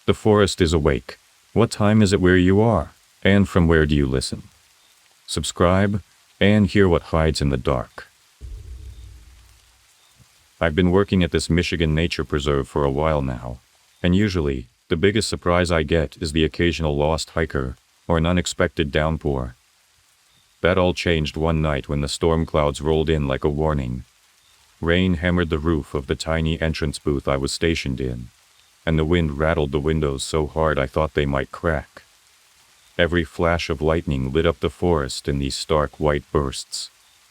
The forest is awake. What time is it where you are? And from where do you listen? Subscribe and hear what hides in the dark. I've been working at this Michigan nature preserve for a while now, and usually, the biggest surprise I get is the occasional lost hiker or an unexpected downpour. That all changed one night when the storm clouds rolled in like a warning. Rain hammered the roof of the tiny entrance booth I was stationed in, and the wind rattled the windows so hard I thought they might crack. Every flash of lightning lit up the forest in these stark white bursts,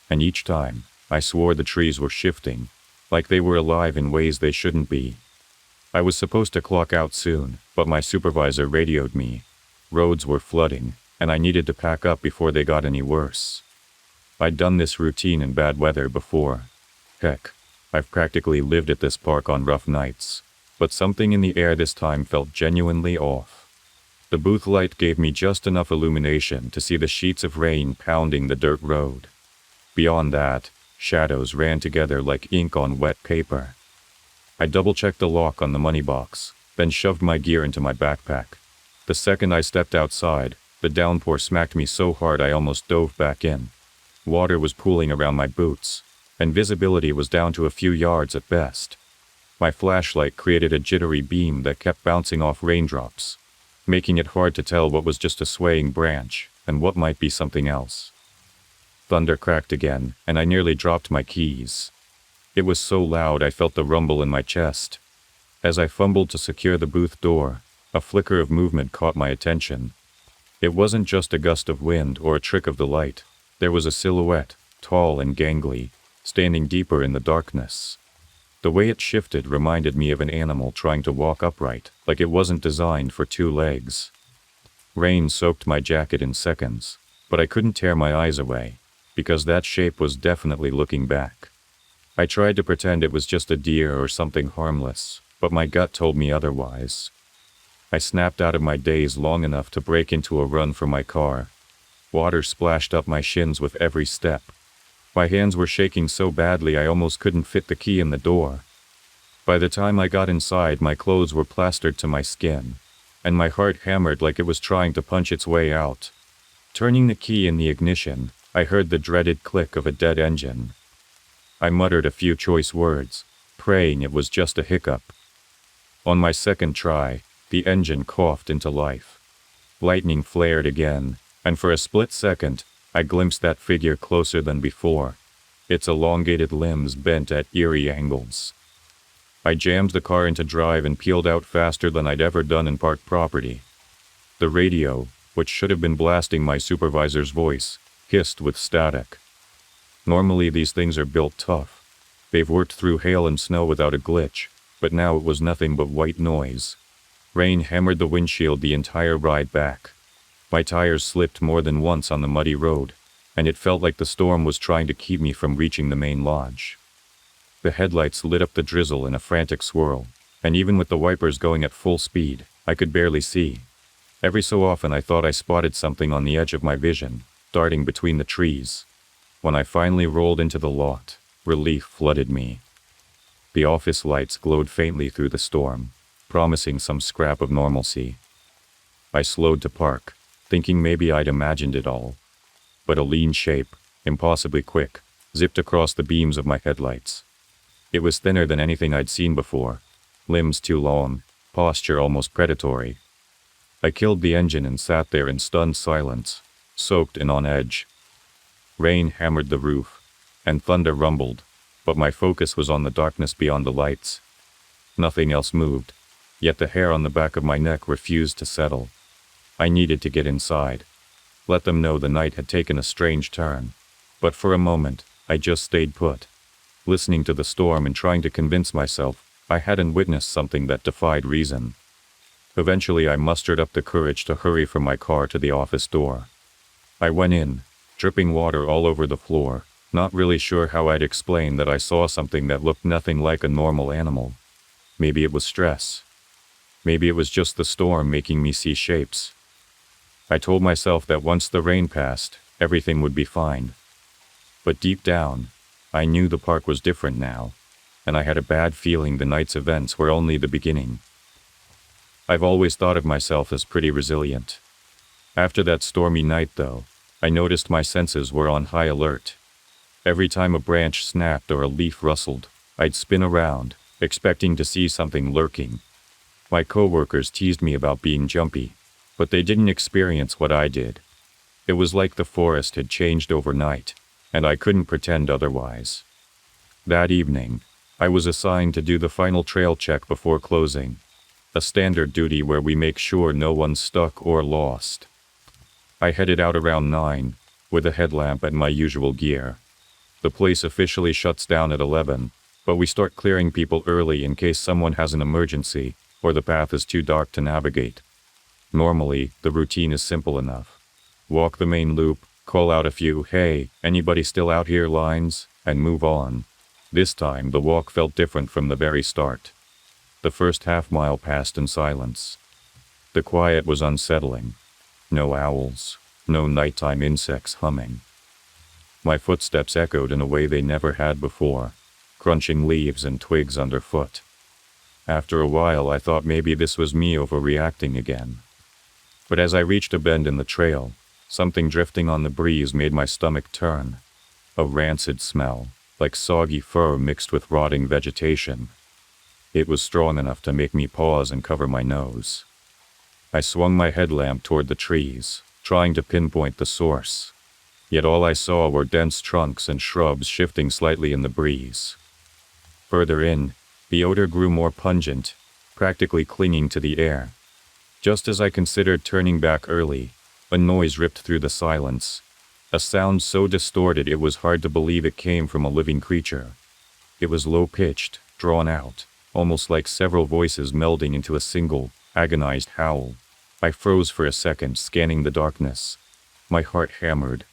and each time, I swore the trees were shifting, like they were alive in ways they shouldn't be. I was supposed to clock out soon, but my supervisor radioed me. Roads were flooding, and I needed to pack up before they got any worse. I'd done this routine in bad weather before. Heck, I've practically lived at this park on rough nights, but something in the air this time felt genuinely off. The booth light gave me just enough illumination to see the sheets of rain pounding the dirt road. Beyond that, shadows ran together like ink on wet paper. I double-checked the lock on the money box, then shoved my gear into my backpack. The second I stepped outside, the downpour smacked me so hard I almost dove back in. Water was pooling around my boots, and visibility was down to a few yards at best. My flashlight created a jittery beam that kept bouncing off raindrops, making it hard to tell what was just a swaying branch and what might be something else. Thunder cracked again, and I nearly dropped my keys. It was so loud I felt the rumble in my chest. As I fumbled to secure the booth door, a flicker of movement caught my attention. It wasn't just a gust of wind or a trick of the light. There was a silhouette, tall and gangly, standing deeper in the darkness. The way it shifted reminded me of an animal trying to walk upright, like it wasn't designed for two legs. Rain soaked my jacket in seconds, but I couldn't tear my eyes away, because that shape was definitely looking back. I tried to pretend it was just a deer or something harmless, but my gut told me otherwise. I snapped out of my daze long enough to break into a run for my car. Water splashed up my shins with every step. My hands were shaking so badly I almost couldn't fit the key in the door. By the time I got inside, my clothes were plastered to my skin, and my heart hammered like it was trying to punch its way out. Turning the key in the ignition, I heard the dreaded click of a dead engine. I muttered a few choice words, praying it was just a hiccup. On my second try, the engine coughed into life. Lightning flared again, and for a split second, I glimpsed that figure closer than before, its elongated limbs bent at eerie angles. I jammed the car into drive and peeled out faster than I'd ever done in park property. The radio, which should have been blasting my supervisor's voice, hissed with static. Normally these things are built tough. They've worked through hail and snow without a glitch, but now it was nothing but white noise. Rain hammered the windshield the entire ride back. My tires slipped more than once on the muddy road, and it felt like the storm was trying to keep me from reaching the main lodge. The headlights lit up the drizzle in a frantic swirl, and even with the wipers going at full speed, I could barely see. Every so often I thought I spotted something on the edge of my vision, darting between the trees. When I finally rolled into the lot, relief flooded me. The office lights glowed faintly through the storm, promising some scrap of normalcy. I slowed to park, thinking maybe I'd imagined it all. But a lean shape, impossibly quick, zipped across the beams of my headlights. It was thinner than anything I'd seen before, limbs too long, posture almost predatory. I killed the engine and sat there in stunned silence, soaked and on edge. Rain hammered the roof, and thunder rumbled, but my focus was on the darkness beyond the lights. Nothing else moved, yet the hair on the back of my neck refused to settle. I needed to get inside, let them know the night had taken a strange turn. But for a moment, I just stayed put, listening to the storm and trying to convince myself I hadn't witnessed something that defied reason. Eventually I mustered up the courage to hurry from my car to the office door. I went in, dripping water all over the floor, not really sure how I'd explain that I saw something that looked nothing like a normal animal. Maybe it was stress. Maybe it was just the storm making me see shapes. I told myself that once the rain passed, everything would be fine. But deep down, I knew the park was different now, and I had a bad feeling the night's events were only the beginning. I've always thought of myself as pretty resilient. After that stormy night, though, I noticed my senses were on high alert. Every time a branch snapped or a leaf rustled, I'd spin around, expecting to see something lurking. My coworkers teased me about being jumpy, but they didn't experience what I did. It was like the forest had changed overnight, and I couldn't pretend otherwise. That evening, I was assigned to do the final trail check before closing, a standard duty where we make sure no one's stuck or lost. I headed out around 9, with a headlamp and my usual gear. The place officially shuts down at 11, but we start clearing people early in case someone has an emergency or the path is too dark to navigate. Normally, the routine is simple enough. Walk the main loop, call out a few "Hey, anybody still out here" lines, and move on. This time, the walk felt different from the very start. The first half-mile passed in silence. The quiet was unsettling. No owls, no nighttime insects humming. My footsteps echoed in a way they never had before, crunching leaves and twigs underfoot. After a while, I thought maybe this was me overreacting again. But as I reached a bend in the trail, something drifting on the breeze made my stomach turn. A rancid smell, like soggy fur mixed with rotting vegetation. It was strong enough to make me pause and cover my nose. I swung my headlamp toward the trees, trying to pinpoint the source. Yet all I saw were dense trunks and shrubs shifting slightly in the breeze. Further in, the odor grew more pungent, practically clinging to the air. Just as I considered turning back early, a noise ripped through the silence. A sound so distorted it was hard to believe it came from a living creature. It was low-pitched, drawn out, almost like several voices melding into a single, agonized howl. I froze for a second, scanning the darkness. My heart hammered.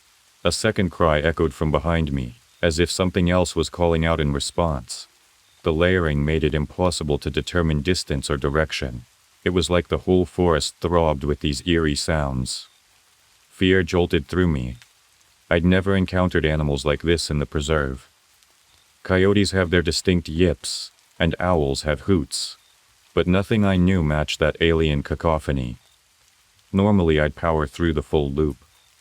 A second cry echoed from behind me, as if something else was calling out in response. The layering made it impossible to determine distance or direction. It was like the whole forest throbbed with these eerie sounds. Fear jolted through me. I'd never encountered animals like this in the preserve. Coyotes have their distinct yips, and owls have hoots. But nothing I knew matched that alien cacophony. Normally I'd power through the full loop.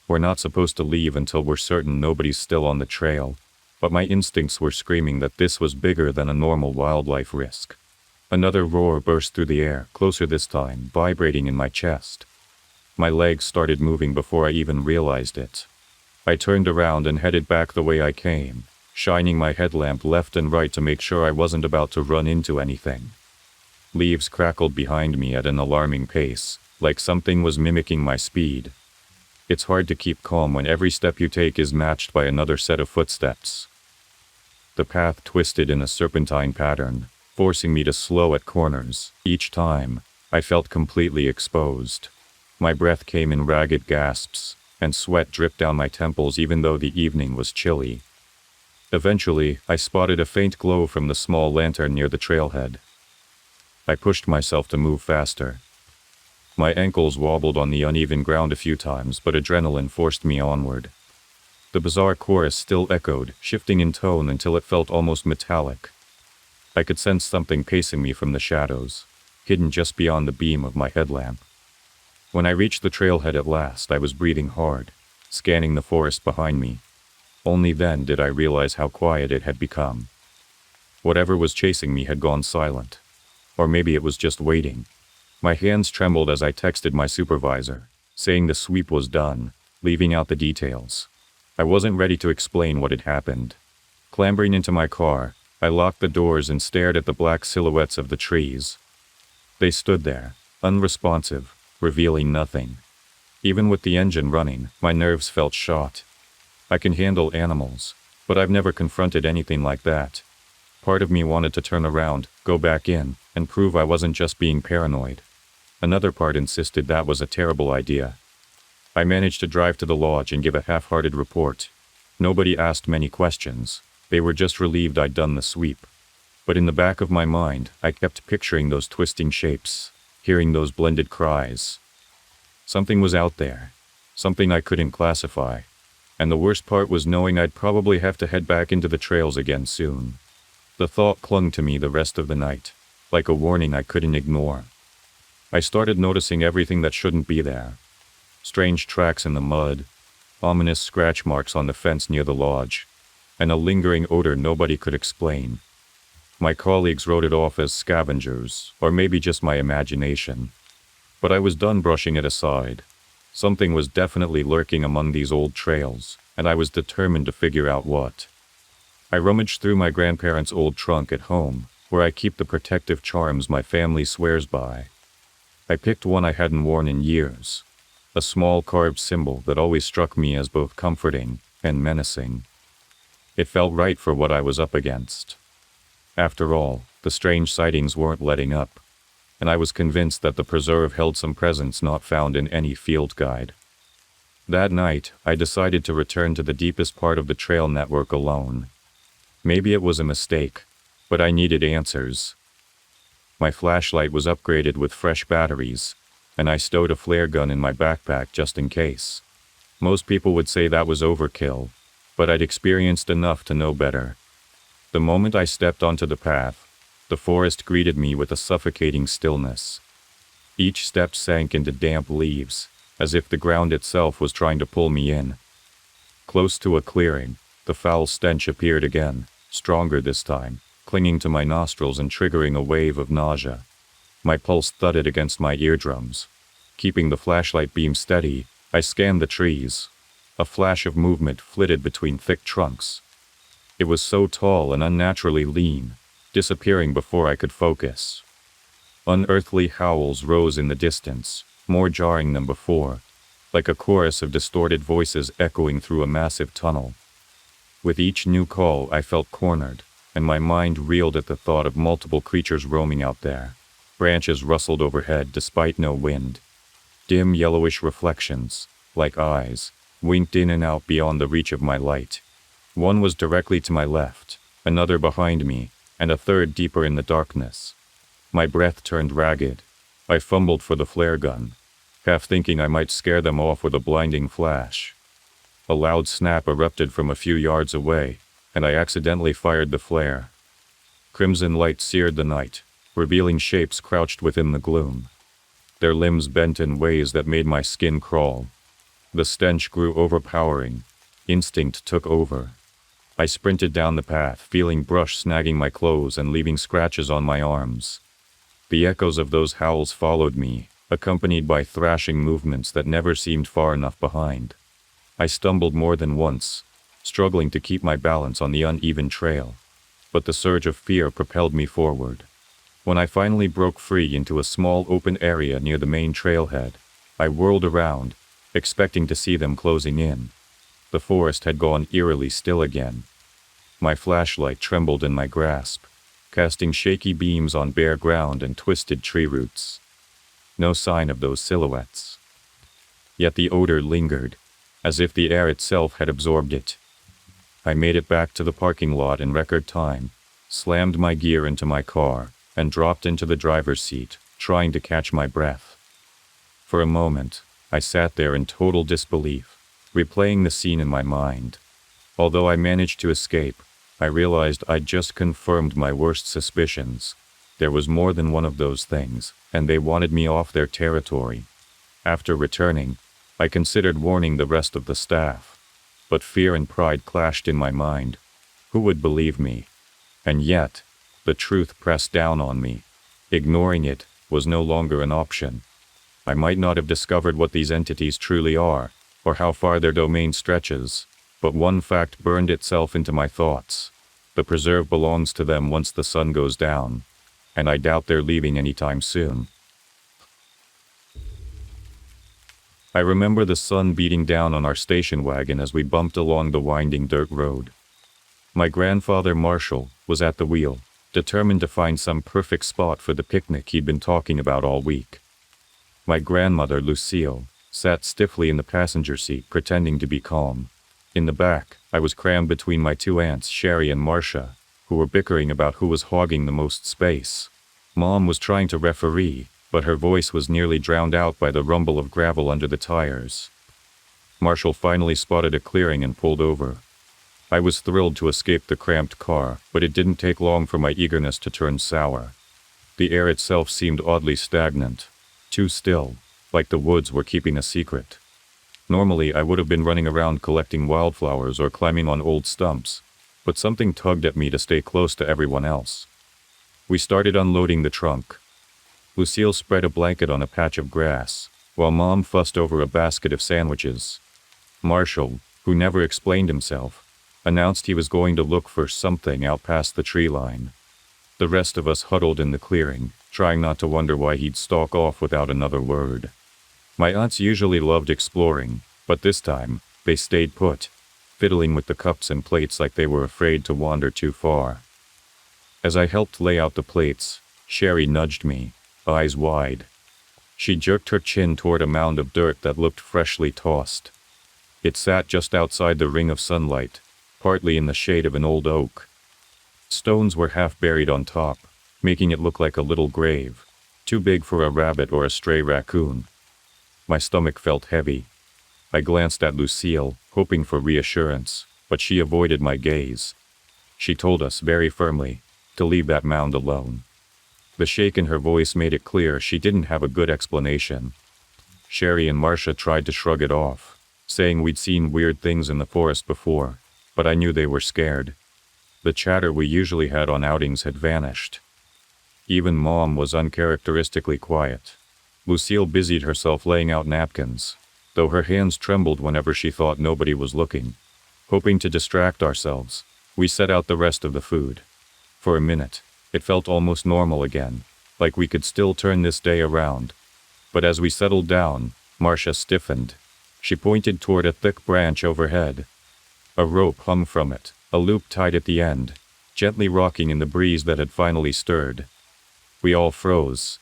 We're not supposed to leave until we're certain nobody's still on the trail, but my instincts were screaming that this was bigger than a normal wildlife risk. Another roar burst through the air, closer this time, vibrating in my chest. My legs started moving before I even realized it. I turned around and headed back the way I came, shining my headlamp left and right to make sure I wasn't about to run into anything. Leaves crackled behind me at an alarming pace, like something was mimicking my speed. It's hard to keep calm when every step you take is matched by another set of footsteps. The path twisted in a serpentine pattern, forcing me to slow at corners. Each time, I felt completely exposed. My breath came in ragged gasps, and sweat dripped down my temples even though the evening was chilly. Eventually, I spotted a faint glow from the small lantern near the trailhead. I pushed myself to move faster. My ankles wobbled on the uneven ground a few times, but adrenaline forced me onward. The bizarre chorus still echoed, shifting in tone until it felt almost metallic. I could sense something pacing me from the shadows, hidden just beyond the beam of my headlamp. When I reached the trailhead at last, I was breathing hard, scanning the forest behind me. Only then did I realize how quiet it had become. Whatever was chasing me had gone silent. Or maybe it was just waiting. My hands trembled as I texted my supervisor, saying the sweep was done, leaving out the details. I wasn't ready to explain what had happened. Clambering into my car, I locked the doors and stared at the black silhouettes of the trees. They stood there, unresponsive, revealing nothing. Even with the engine running, my nerves felt shot. I can handle animals, but I've never confronted anything like that. Part of me wanted to turn around, go back in, and prove I wasn't just being paranoid. Another part insisted that was a terrible idea. I managed to drive to the lodge and give a half-hearted report. Nobody asked many questions. They were just relieved I'd done the sweep. But in the back of my mind, I kept picturing those twisting shapes, hearing those blended cries. Something was out there. Something I couldn't classify. And the worst part was knowing I'd probably have to head back into the trails again soon. The thought clung to me the rest of the night, like a warning I couldn't ignore. I started noticing everything that shouldn't be there. Strange tracks in the mud, ominous scratch marks on the fence near the lodge, and a lingering odor nobody could explain. My colleagues wrote it off as scavengers, or maybe just my imagination. But I was done brushing it aside. Something was definitely lurking among these old trails, and I was determined to figure out what. I rummaged through my grandparents' old trunk at home, where I keep the protective charms my family swears by. I picked one I hadn't worn in years, a small carved symbol that always struck me as both comforting and menacing. It felt right for what I was up against. After all, the strange sightings weren't letting up, and I was convinced that the preserve held some presence not found in any field guide. That night, I decided to return to the deepest part of the trail network alone. Maybe it was a mistake, but I needed answers. My flashlight was upgraded with fresh batteries, and I stowed a flare gun in my backpack just in case. Most people would say that was overkill, but I'd experienced enough to know better. The moment I stepped onto the path, the forest greeted me with a suffocating stillness. Each step sank into damp leaves, as if the ground itself was trying to pull me in. Close to a clearing, the foul stench appeared again, stronger this time, clinging to my nostrils and triggering a wave of nausea. My pulse thudded against my eardrums. Keeping the flashlight beam steady, I scanned the trees. A flash of movement flitted between thick trunks. It was so tall and unnaturally lean, disappearing before I could focus. Unearthly howls rose in the distance, more jarring than before, like a chorus of distorted voices echoing through a massive tunnel. With each new call, I felt cornered, and my mind reeled at the thought of multiple creatures roaming out there. Branches rustled overhead despite no wind. Dim yellowish reflections, like eyes, winked in and out beyond the reach of my light. One was directly to my left, another behind me, and a third deeper in the darkness. My breath turned ragged. I fumbled for the flare gun, half thinking I might scare them off with a blinding flash. A loud snap erupted from a few yards away, and I accidentally fired the flare. Crimson light seared the night, revealing shapes crouched within the gloom. Their limbs bent in ways that made my skin crawl. The stench grew overpowering. Instinct took over. I sprinted down the path, feeling brush snagging my clothes and leaving scratches on my arms. The echoes of those howls followed me, accompanied by thrashing movements that never seemed far enough behind. I stumbled more than once, struggling to keep my balance on the uneven trail, but the surge of fear propelled me forward. When I finally broke free into a small open area near the main trailhead, I whirled around, expecting to see them closing in. The forest had gone eerily still again. My flashlight trembled in my grasp, casting shaky beams on bare ground and twisted tree roots. No sign of those silhouettes. Yet the odor lingered, as if the air itself had absorbed it. I made it back to the parking lot in record time, slammed my gear into my car, and dropped into the driver's seat, trying to catch my breath. For a moment, I sat there in total disbelief, replaying the scene in my mind. Although I managed to escape, I realized I'd just confirmed my worst suspicions. There was more than one of those things, and they wanted me off their territory. After returning, I considered warning the rest of the staff, but fear and pride clashed in my mind. Who would believe me? And yet, the truth pressed down on me. Ignoring it was no longer an option. I might not have discovered what these entities truly are, or how far their domain stretches, but one fact burned itself into my thoughts. The preserve belongs to them once the sun goes down, and I doubt they're leaving anytime soon. I remember the sun beating down on our station wagon as we bumped along the winding dirt road. My grandfather Marshall was at the wheel, determined to find some perfect spot for the picnic he'd been talking about all week. My grandmother Lucille sat stiffly in the passenger seat, pretending to be calm. In the back, I was crammed between my two aunts, Sherry and Marcia, who were bickering about who was hogging the most space. Mom was trying to referee, but her voice was nearly drowned out by the rumble of gravel under the tires. Marshall finally spotted a clearing and pulled over. I was thrilled to escape the cramped car, but it didn't take long for my eagerness to turn sour. The air itself seemed oddly stagnant, too still, like the woods were keeping a secret. Normally I would have been running around collecting wildflowers or climbing on old stumps, but something tugged at me to stay close to everyone else. We started unloading the trunk. Lucille spread a blanket on a patch of grass, while Mom fussed over a basket of sandwiches. Marshall, who never explained himself, announced he was going to look for something out past the tree line. The rest of us huddled in the clearing, trying not to wonder why he'd stalk off without another word. My aunts usually loved exploring, but this time, they stayed put, fiddling with the cups and plates like they were afraid to wander too far. As I helped lay out the plates, Sherry nudged me, eyes wide. She jerked her chin toward a mound of dirt that looked freshly tossed. It sat just outside the ring of sunlight, partly in the shade of an old oak. Stones were half buried on top, making it look like a little grave, too big for a rabbit or a stray raccoon. My stomach felt heavy. I glanced at Lucille, hoping for reassurance, but she avoided my gaze. She told us very firmly to leave that mound alone. The shake in her voice made it clear she didn't have a good explanation. Sherry and Marcia tried to shrug it off, saying we'd seen weird things in the forest before, but I knew they were scared. The chatter we usually had on outings had vanished. Even Mom was uncharacteristically quiet. Lucille busied herself laying out napkins, though her hands trembled whenever she thought nobody was looking. Hoping to distract ourselves, we set out the rest of the food. For a minute, it felt almost normal again, like we could still turn this day around. But as we settled down, Marcia stiffened. She pointed toward a thick branch overhead. A rope hung from it, a loop tied at the end, gently rocking in the breeze that had finally stirred. We all froze.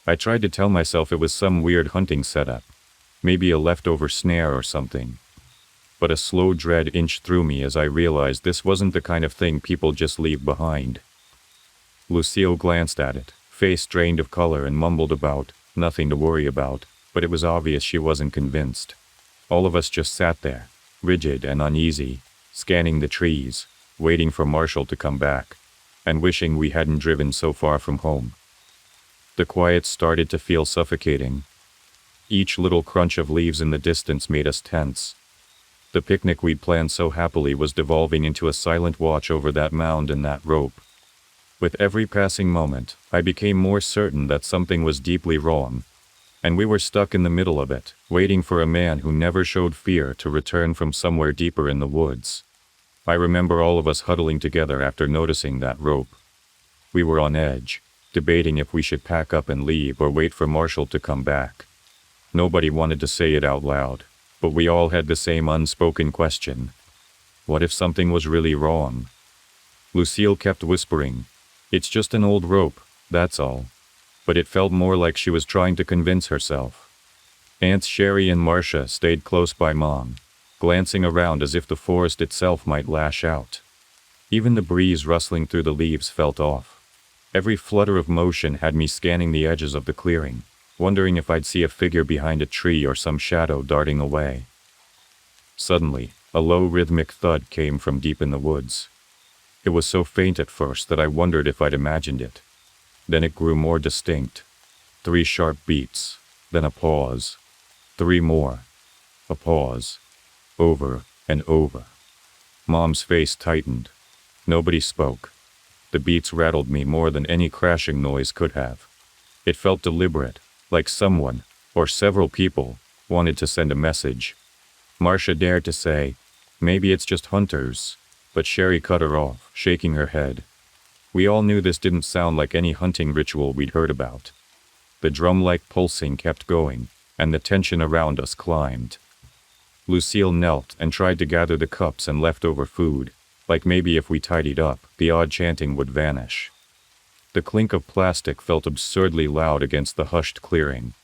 I tried to tell myself it was some weird hunting setup, maybe a leftover snare or something. But a slow dread inched through me as I realized this wasn't the kind of thing people just leave behind. Lucille glanced at it, face drained of color, and mumbled about nothing to worry about, but it was obvious she wasn't convinced. All of us just sat there, rigid and uneasy, scanning the trees, waiting for Marshall to come back, and wishing we hadn't driven so far from home. The quiet started to feel suffocating. Each little crunch of leaves in the distance made us tense. The picnic we'd planned so happily was devolving into a silent watch over that mound and that rope. With every passing moment, I became more certain that something was deeply wrong, and we were stuck in the middle of it, waiting for a man who never showed fear to return from somewhere deeper in the woods. I remember all of us huddling together after noticing that rope. We were on edge, debating if we should pack up and leave or wait for Marshall to come back. Nobody wanted to say it out loud, but we all had the same unspoken question. What if something was really wrong? Lucille kept whispering, "It's just an old rope, that's all." But it felt more like she was trying to convince herself. Aunts Sherry and Marcia stayed close by Mom, glancing around as if the forest itself might lash out. Even the breeze rustling through the leaves felt off. Every flutter of motion had me scanning the edges of the clearing, wondering if I'd see a figure behind a tree or some shadow darting away. Suddenly, a low rhythmic thud came from deep in the woods. It was so faint at first that I wondered if I'd imagined it. Then it grew more distinct. 3 sharp beats, then a pause. 3 more. A pause. Over and over. Mom's face tightened. Nobody spoke. The beats rattled me more than any crashing noise could have. It felt deliberate, like someone, or several people, wanted to send a message. Marcia dared to say, "Maybe it's just hunters," but Sherry cut her off, shaking her head. We all knew this didn't sound like any hunting ritual we'd heard about. The drum-like pulsing kept going, and the tension around us climbed. Lucille knelt and tried to gather the cups and leftover food, like maybe if we tidied up, the odd chanting would vanish. The clink of plastic felt absurdly loud against the hushed clearing.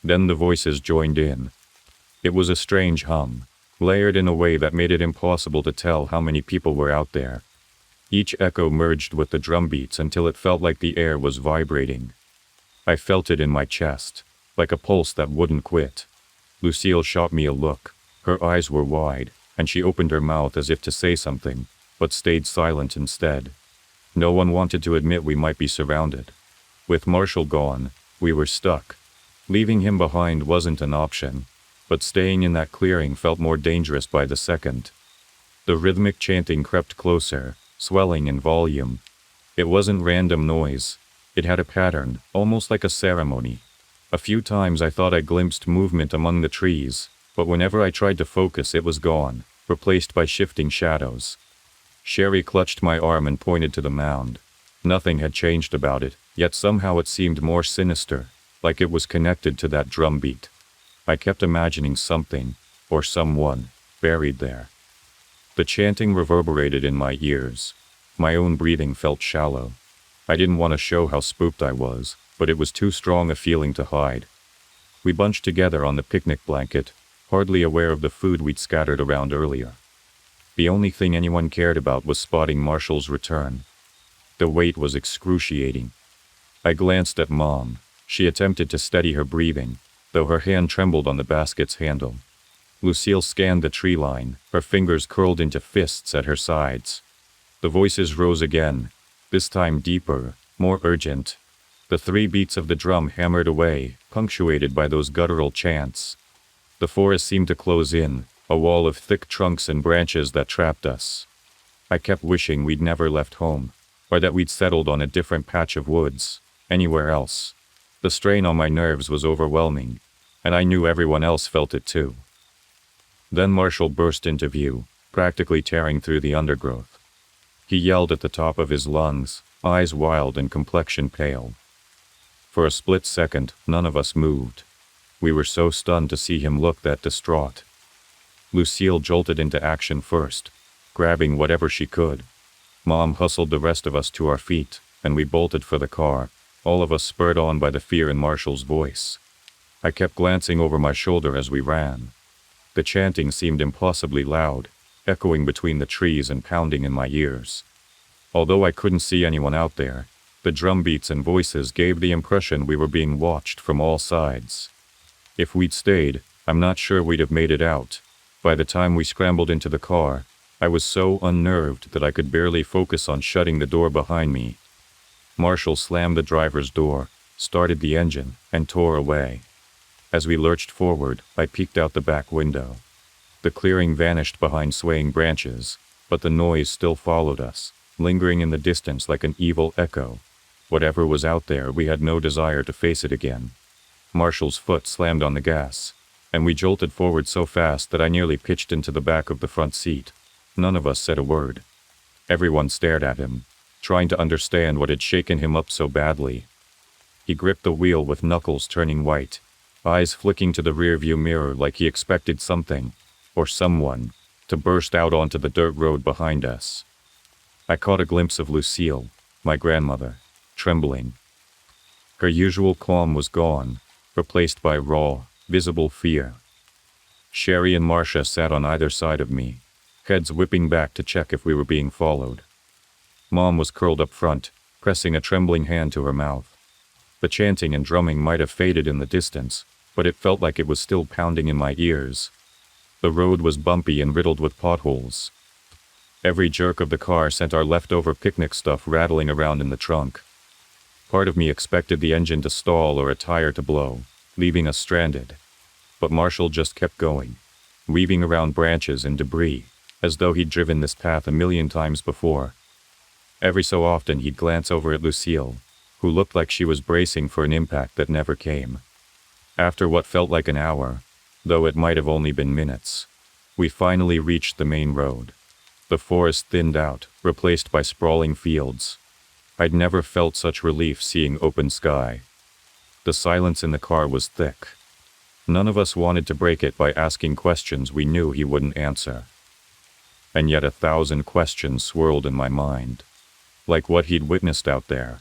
Then the voices joined in. It was a strange hum, layered in a way that made it impossible to tell how many people were out there. Each echo merged with the drum beats until it felt like the air was vibrating. I felt it in my chest, like a pulse that wouldn't quit. Lucille shot me a look. Her eyes were wide, and she opened her mouth as if to say something, but stayed silent instead. No one wanted to admit we might be surrounded. With Marshall gone, we were stuck. Leaving him behind wasn't an option, but staying in that clearing felt more dangerous by the second. The rhythmic chanting crept closer, swelling in volume. It wasn't random noise. It had a pattern, almost like a ceremony. A few times I thought I glimpsed movement among the trees, but whenever I tried to focus it was gone, replaced by shifting shadows. Sherry clutched my arm and pointed to the mound. Nothing had changed about it, yet somehow it seemed more sinister, like it was connected to that drum beat. I kept imagining something, or someone, buried there. The chanting reverberated in my ears. My own breathing felt shallow. I didn't want to show how spooked I was, but it was too strong a feeling to hide. We bunched together on the picnic blanket, hardly aware of the food we'd scattered around earlier. The only thing anyone cared about was spotting Marshall's return. The wait was excruciating. I glanced at Mom. She attempted to steady her breathing, though her hand trembled on the basket's handle. Lucille scanned the tree line, her fingers curled into fists at her sides. The voices rose again, this time deeper, more urgent. The 3 beats of the drum hammered away, punctuated by those guttural chants. The forest seemed to close in, a wall of thick trunks and branches that trapped us. I kept wishing we'd never left home, or that we'd settled on a different patch of woods, anywhere else. The strain on my nerves was overwhelming, and I knew everyone else felt it too. Then Marshall burst into view, practically tearing through the undergrowth. He yelled at the top of his lungs, eyes wild and complexion pale. For a split second, none of us moved. We were so stunned to see him look that distraught. Lucille jolted into action first, grabbing whatever she could. Mom hustled the rest of us to our feet, and we bolted for the car, all of us spurred on by the fear in Marshall's voice. I kept glancing over my shoulder as we ran. The chanting seemed impossibly loud, echoing between the trees and pounding in my ears. Although I couldn't see anyone out there, the drum beats and voices gave the impression we were being watched from all sides. If we'd stayed, I'm not sure we'd have made it out. By the time we scrambled into the car, I was so unnerved that I could barely focus on shutting the door behind me. Marshall slammed the driver's door, started the engine, and tore away. As we lurched forward, I peeked out the back window. The clearing vanished behind swaying branches, but the noise still followed us, lingering in the distance like an evil echo. Whatever was out there, we had no desire to face it again. Marshall's foot slammed on the gas, and we jolted forward so fast that I nearly pitched into the back of the front seat. None of us said a word. Everyone stared at him, trying to understand what had shaken him up so badly. He gripped the wheel with knuckles turning white, eyes flicking to the rearview mirror like he expected something, or someone, to burst out onto the dirt road behind us. I caught a glimpse of Lucille, my grandmother, trembling. Her usual calm was gone, replaced by raw, visible fear. Sherry and Marcia sat on either side of me, heads whipping back to check if we were being followed. Mom was curled up front, pressing a trembling hand to her mouth. The chanting and drumming might have faded in the distance, but it felt like it was still pounding in my ears. The road was bumpy and riddled with potholes. Every jerk of the car sent our leftover picnic stuff rattling around in the trunk. Part of me expected the engine to stall or a tire to blow, leaving us stranded. But Marshall just kept going, weaving around branches and debris, as though he'd driven this path 1,000,000 times before. Every so often he'd glance over at Lucille, who looked like she was bracing for an impact that never came. After what felt like an hour, though it might have only been minutes, we finally reached the main road. The forest thinned out, replaced by sprawling fields. I'd never felt such relief seeing open sky. The silence in the car was thick. None of us wanted to break it by asking questions we knew he wouldn't answer. And yet 1,000 questions swirled in my mind. Like what he'd witnessed out there.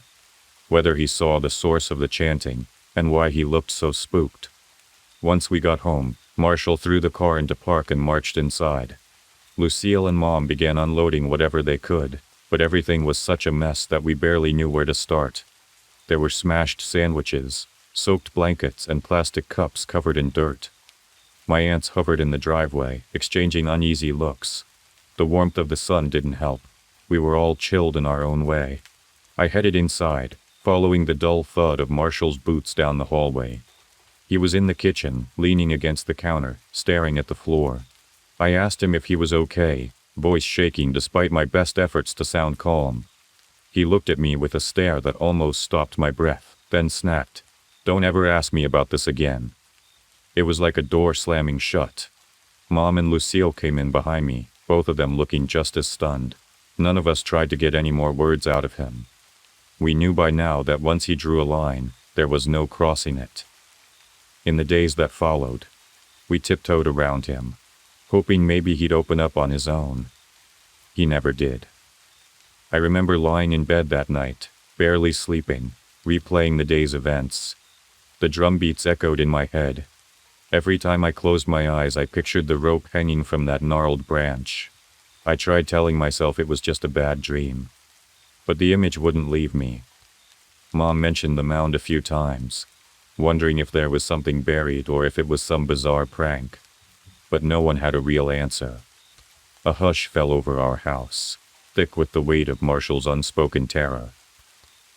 Whether he saw the source of the chanting, and why he looked so spooked. Once we got home, Marshall threw the car into park and marched inside. Lucille and Mom began unloading whatever they could, but everything was such a mess that we barely knew where to start. There were smashed sandwiches, soaked blankets, and plastic cups covered in dirt. My aunts hovered in the driveway, exchanging uneasy looks. The warmth of the sun didn't help. We were all chilled in our own way. I headed inside, following the dull thud of Marshall's boots down the hallway. He was in the kitchen, leaning against the counter, staring at the floor. I asked him if he was okay, voice shaking despite my best efforts to sound calm. He looked at me with a stare that almost stopped my breath, then snapped, "Don't ever ask me about this again." It was like a door slamming shut. Mom and Lucille came in behind me, both of them looking just as stunned. None of us tried to get any more words out of him. We knew by now that once he drew a line, there was no crossing it. In the days that followed, we tiptoed around him, hoping maybe he'd open up on his own. He never did. I remember lying in bed that night, barely sleeping, replaying the day's events. The drum beats echoed in my head. Every time I closed my eyes, I pictured the rope hanging from that gnarled branch. I tried telling myself it was just a bad dream, but the image wouldn't leave me. Mom mentioned the mound a few times, wondering if there was something buried or if it was some bizarre prank, but no one had a real answer. A hush fell over our house, thick with the weight of Marshall's unspoken terror.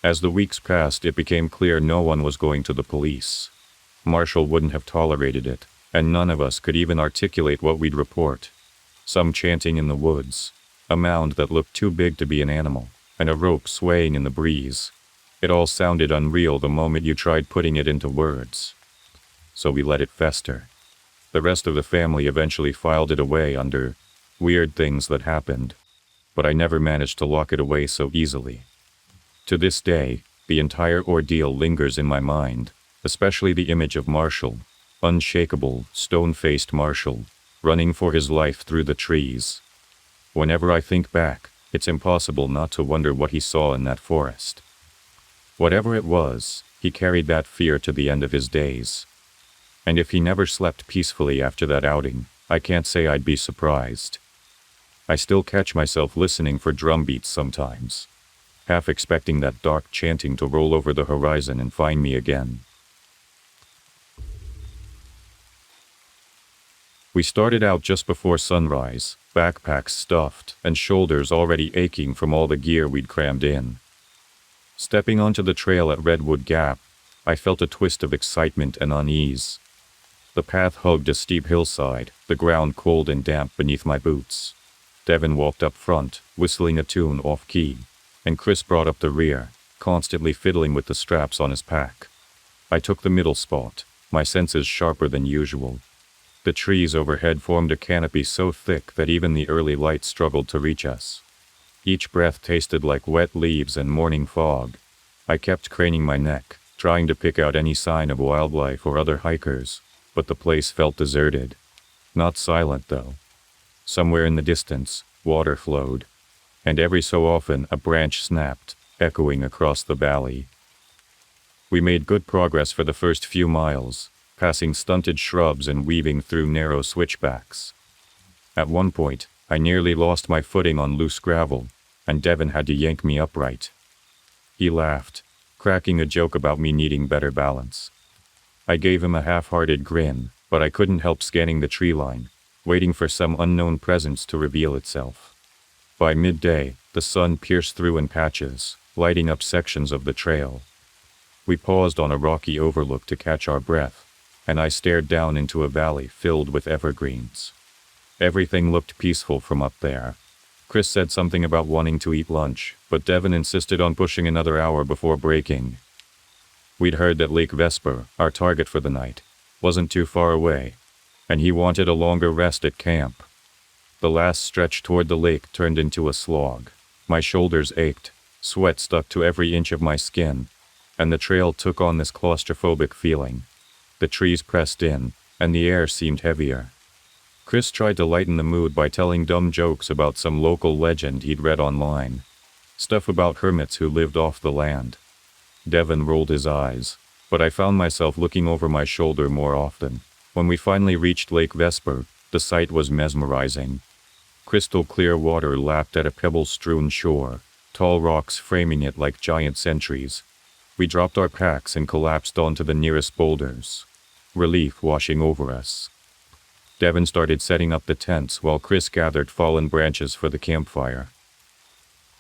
As the weeks passed, it became clear no one was going to the police. Marshall wouldn't have tolerated it, and none of us could even articulate what we'd report. Some chanting in the woods, a mound that looked too big to be an animal, and a rope swaying in the breeze. It all sounded unreal the moment you tried putting it into words. So we let it fester. The rest of the family eventually filed it away under weird things that happened, but I never managed to lock it away so easily. To this day, the entire ordeal lingers in my mind, especially the image of Marshall, unshakable, stone-faced Marshall, running for his life through the trees. Whenever I think back, it's impossible not to wonder what he saw in that forest. Whatever it was, he carried that fear to the end of his days. And if he never slept peacefully after that outing, I can't say I'd be surprised. I still catch myself listening for drum beats sometimes, half expecting that dark chanting to roll over the horizon and find me again. We started out just before sunrise, backpacks stuffed and shoulders already aching from all the gear we'd crammed in. Stepping onto the trail at Redwood Gap, I felt a twist of excitement and unease. The path hugged a steep hillside, the ground cold and damp beneath my boots. Devin walked up front, whistling a tune off-key, and Chris brought up the rear, constantly fiddling with the straps on his pack. I took the middle spot, my senses sharper than usual. The trees overhead formed a canopy so thick that even the early light struggled to reach us. Each breath tasted like wet leaves and morning fog. I kept craning my neck, trying to pick out any sign of wildlife or other hikers, but the place felt deserted. Not silent, though. Somewhere in the distance, water flowed, and every so often a branch snapped, echoing across the valley. We made good progress for the first few miles, passing stunted shrubs and weaving through narrow switchbacks. At one point, I nearly lost my footing on loose gravel, and Devin had to yank me upright. He laughed, cracking a joke about me needing better balance. I gave him a half-hearted grin, but I couldn't help scanning the tree line, waiting for some unknown presence to reveal itself. By midday, the sun pierced through in patches, lighting up sections of the trail. We paused on a rocky overlook to catch our breath, and I stared down into a valley filled with evergreens. Everything looked peaceful from up there. Chris said something about wanting to eat lunch, but Devin insisted on pushing another hour before breaking. We'd heard that Lake Vesper, our target for the night, wasn't too far away, and he wanted a longer rest at camp. The last stretch toward the lake turned into a slog. My shoulders ached, sweat stuck to every inch of my skin, and the trail took on this claustrophobic feeling. The trees pressed in, and the air seemed heavier. Chris tried to lighten the mood by telling dumb jokes about some local legend he'd read online. Stuff about hermits who lived off the land. Devin rolled his eyes, but I found myself looking over my shoulder more often. When we finally reached Lake Vesper, the sight was mesmerizing. Crystal clear water lapped at a pebble-strewn shore, tall rocks framing it like giant sentries. We dropped our packs and collapsed onto the nearest boulders, relief washing over us. Devin started setting up the tents while Chris gathered fallen branches for the campfire.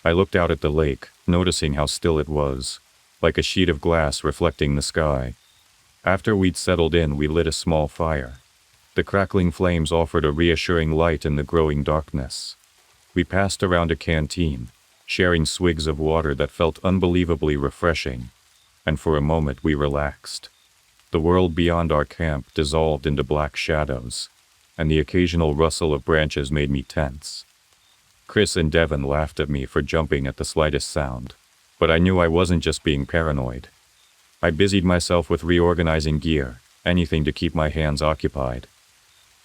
I looked out at the lake, noticing how still it was, like a sheet of glass reflecting the sky. After we'd settled in, we lit a small fire. The crackling flames offered a reassuring light in the growing darkness. We passed around a canteen, sharing swigs of water that felt unbelievably refreshing, and for a moment we relaxed. The world beyond our camp dissolved into black shadows, and the occasional rustle of branches made me tense. Chris and Devin laughed at me for jumping at the slightest sound, but I knew I wasn't just being paranoid. I busied myself with reorganizing gear, anything to keep my hands occupied.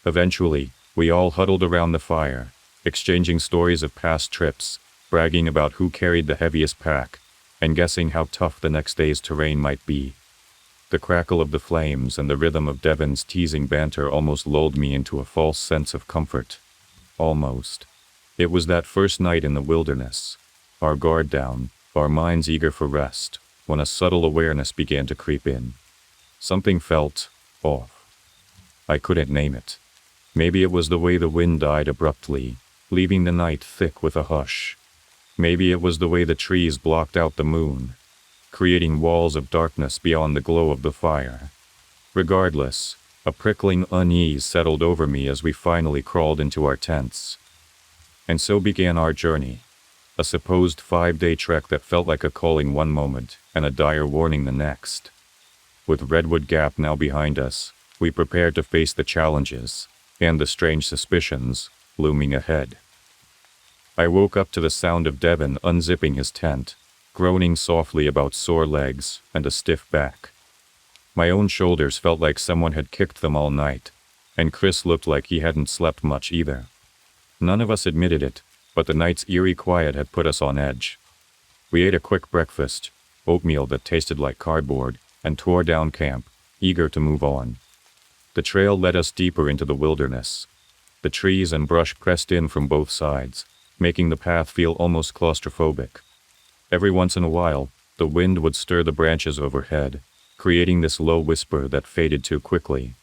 Eventually, we all huddled around the fire, exchanging stories of past trips, bragging about who carried the heaviest pack, and guessing how tough the next day's terrain might be. The crackle of the flames and the rhythm of Devin's teasing banter almost lulled me into a false sense of comfort. Almost. It was that first night in the wilderness, our guard down, our minds eager for rest, when a subtle awareness began to creep in. Something felt off. I couldn't name it. Maybe it was the way the wind died abruptly, leaving the night thick with a hush. Maybe it was the way the trees blocked out the moon, creating walls of darkness beyond the glow of the fire. Regardless, a prickling unease settled over me as we finally crawled into our tents. And so began our journey, a supposed 5-day trek that felt like a calling one moment and a dire warning the next. With Redwood Gap now behind us, we prepared to face the challenges and the strange suspicions looming ahead. I woke up to the sound of Devin unzipping his tent, groaning softly about sore legs and a stiff back. My own shoulders felt like someone had kicked them all night, and Chris looked like he hadn't slept much either. None of us admitted it, but the night's eerie quiet had put us on edge. We ate a quick breakfast, oatmeal that tasted like cardboard, and tore down camp, eager to move on. The trail led us deeper into the wilderness. The trees and brush pressed in from both sides, making the path feel almost claustrophobic. Every once in a while, the wind would stir the branches overhead, creating this low whisper that faded too quickly.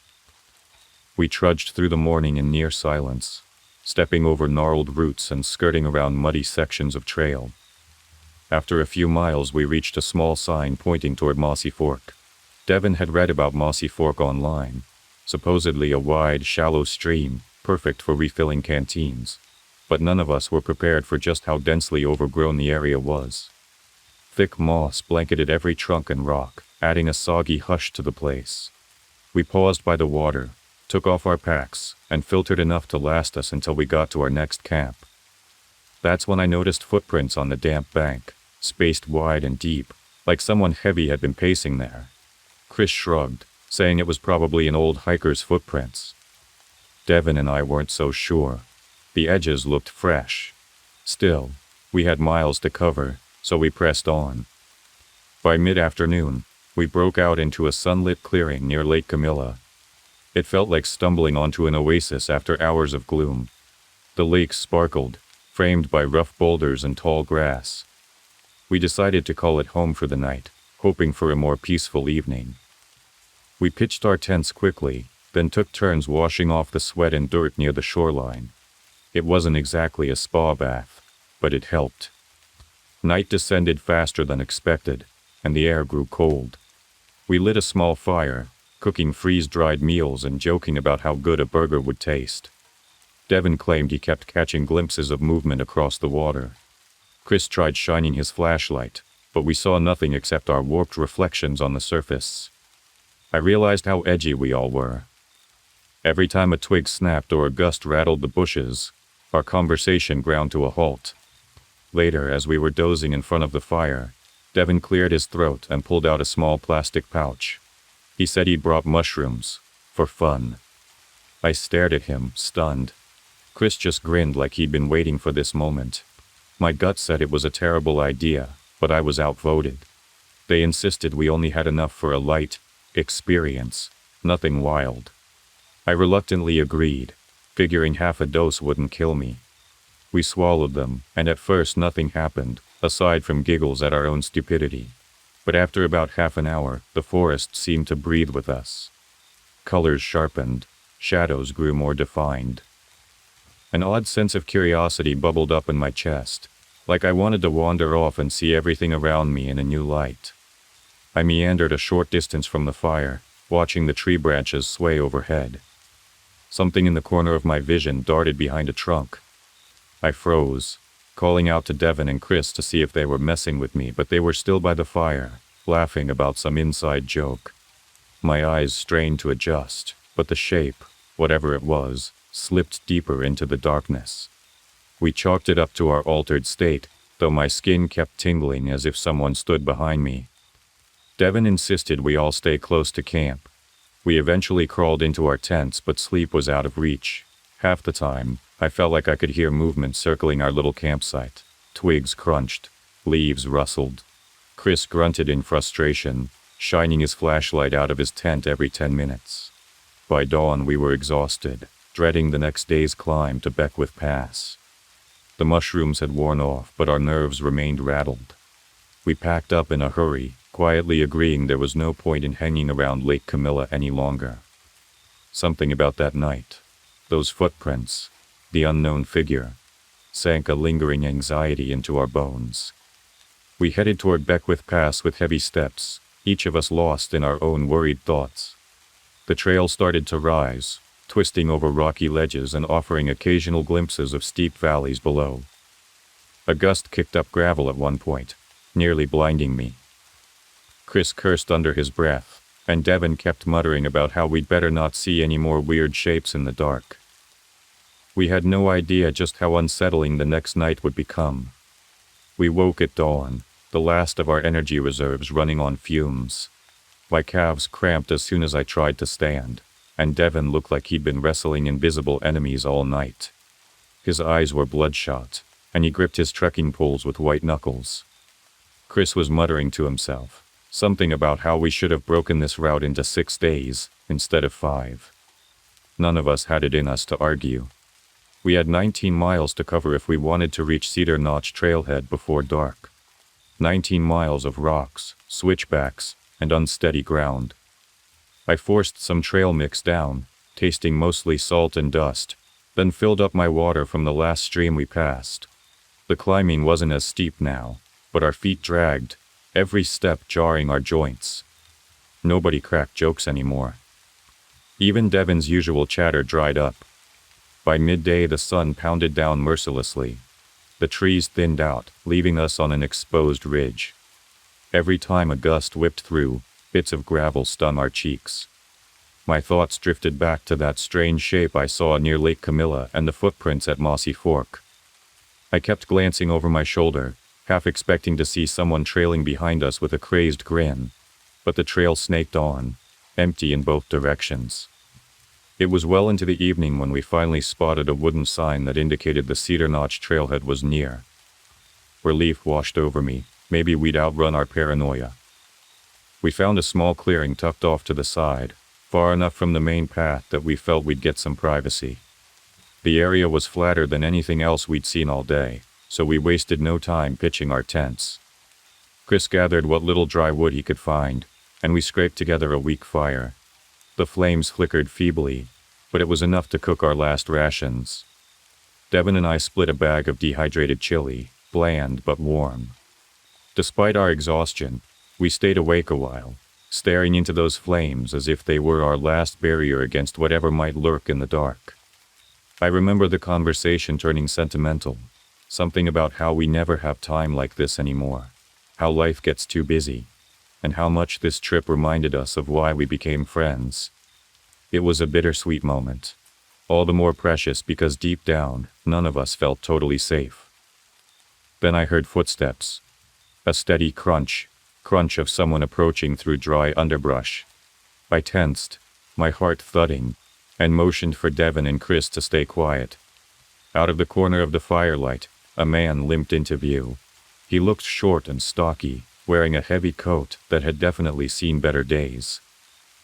We trudged through the morning in near silence, stepping over gnarled roots and skirting around muddy sections of trail. After a few miles, we reached a small sign pointing toward Mossy Fork. Devin had read about Mossy Fork online, supposedly a wide, shallow stream, perfect for refilling canteens. But none of us were prepared for just how densely overgrown the area was. Thick moss blanketed every trunk and rock, adding a soggy hush to the place. We paused by the water, took off our packs, and filtered enough to last us until we got to our next camp. That's when I noticed footprints on the damp bank, spaced wide and deep, like someone heavy had been pacing there. Chris shrugged, saying it was probably an old hiker's footprints. Devin and I weren't so sure. The edges looked fresh. Still, we had miles to cover, so we pressed on. By mid-afternoon, we broke out into a sunlit clearing near Lake Camilla. It felt like stumbling onto an oasis after hours of gloom. The lake sparkled, framed by rough boulders and tall grass. We decided to call it home for the night, hoping for a more peaceful evening. We pitched our tents quickly, then took turns washing off the sweat and dirt near the shoreline. It wasn't exactly a spa bath, but it helped. Night descended faster than expected, and the air grew cold. We lit a small fire, cooking freeze-dried meals and joking about how good a burger would taste. Devin claimed he kept catching glimpses of movement across the water. Chris tried shining his flashlight, but we saw nothing except our warped reflections on the surface. I realized how edgy we all were. Every time a twig snapped or a gust rattled the bushes, our conversation ground to a halt. Later, as we were dozing in front of the fire, Devin cleared his throat and pulled out a small plastic pouch. He said he'd brought mushrooms, for fun. I stared at him, stunned. Chris just grinned like he'd been waiting for this moment. My gut said it was a terrible idea, but I was outvoted. They insisted we only had enough for a light experience, nothing wild. I reluctantly agreed, figuring half a dose wouldn't kill me. We swallowed them, and at first nothing happened, aside from giggles at our own stupidity. But after about half an hour, the forest seemed to breathe with us. Colors sharpened, shadows grew more defined. An odd sense of curiosity bubbled up in my chest, like I wanted to wander off and see everything around me in a new light. I meandered a short distance from the fire, watching the tree branches sway overhead. Something in the corner of my vision darted behind a trunk. I froze, calling out to Devin and Chris to see if they were messing with me, but they were still by the fire, laughing about some inside joke. My eyes strained to adjust, but the shape, whatever it was, slipped deeper into the darkness. We chalked it up to our altered state, though my skin kept tingling as if someone stood behind me. Devin insisted we all stay close to camp. We eventually crawled into our tents, but sleep was out of reach. Half the time, I felt like I could hear movement circling our little campsite. Twigs crunched, leaves rustled. Chris grunted in frustration, shining his flashlight out of his tent every 10 minutes. By dawn we were exhausted, dreading the next day's climb to Beckwith Pass. The mushrooms had worn off, but our nerves remained rattled. We packed up in a hurry, quietly agreeing there was no point in hanging around Lake Camilla any longer. Something about that night, those footprints, the unknown figure, sank a lingering anxiety into our bones. We headed toward Beckwith Pass with heavy steps, each of us lost in our own worried thoughts. The trail started to rise, twisting over rocky ledges and offering occasional glimpses of steep valleys below. A gust kicked up gravel at one point, nearly blinding me. Chris cursed under his breath, and Devin kept muttering about how we'd better not see any more weird shapes in the dark. We had no idea just how unsettling the next night would become. We woke at dawn, the last of our energy reserves running on fumes. My calves cramped as soon as I tried to stand, and Devin looked like he'd been wrestling invisible enemies all night. His eyes were bloodshot, and he gripped his trekking poles with white knuckles. Chris was muttering to himself, something about how we should have broken this route into 6 days, instead of 5. None of us had it in us to argue. We had 19 miles to cover if we wanted to reach Cedar Notch trailhead before dark. 19 miles of rocks, switchbacks, and unsteady ground. I forced some trail mix down, tasting mostly salt and dust, then filled up my water from the last stream we passed. The climbing wasn't as steep now, but our feet dragged, every step jarring our joints. Nobody cracked jokes anymore. Even Devin's usual chatter dried up. By midday the sun pounded down mercilessly. The trees thinned out, leaving us on an exposed ridge. Every time a gust whipped through, bits of gravel stung our cheeks. My thoughts drifted back to that strange shape I saw near Lake Camilla and the footprints at Mossy Fork. I kept glancing over my shoulder, half expecting to see someone trailing behind us with a crazed grin, but the trail snaked on, empty in both directions. It was well into the evening when we finally spotted a wooden sign that indicated the Cedar Notch trailhead was near. Relief washed over me. Maybe we'd outrun our paranoia. We found a small clearing tucked off to the side, far enough from the main path that we felt we'd get some privacy. The area was flatter than anything else we'd seen all day, so we wasted no time pitching our tents. Chris gathered what little dry wood he could find, and we scraped together a weak fire. The flames flickered feebly, but it was enough to cook our last rations. Devin and I split a bag of dehydrated chili, bland but warm. Despite our exhaustion, we stayed awake a while, staring into those flames as if they were our last barrier against whatever might lurk in the dark. I remember the conversation turning sentimental, something about how we never have time like this anymore, how life gets too busy, and how much this trip reminded us of why we became friends. It was a bittersweet moment, all the more precious because deep down, none of us felt totally safe. Then I heard footsteps. A steady crunch of someone approaching through dry underbrush. I tensed, my heart thudding, and motioned for Devin and Chris to stay quiet. Out of the corner of the firelight, a man limped into view. He looked short and stocky, wearing a heavy coat that had definitely seen better days.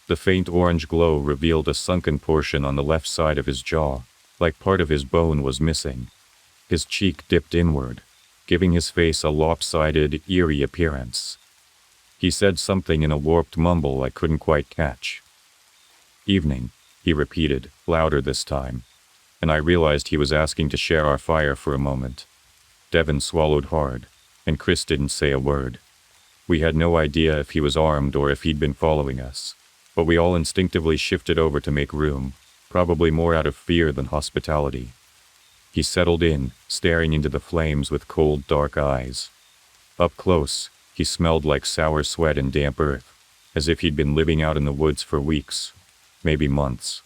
The faint orange glow revealed a sunken portion on the left side of his jaw, like part of his bone was missing. His cheek dipped inward, giving his face a lopsided, eerie appearance. He said something in a warped mumble I couldn't quite catch. "Evening," he repeated, louder this time, and I realized he was asking to share our fire for a moment. Devin swallowed hard, and Chris didn't say a word. We had no idea if he was armed or if he'd been following us, but we all instinctively shifted over to make room, probably more out of fear than hospitality. He settled in, staring into the flames with cold, dark eyes. Up close, he smelled like sour sweat and damp earth, as if he'd been living out in the woods for weeks, maybe months.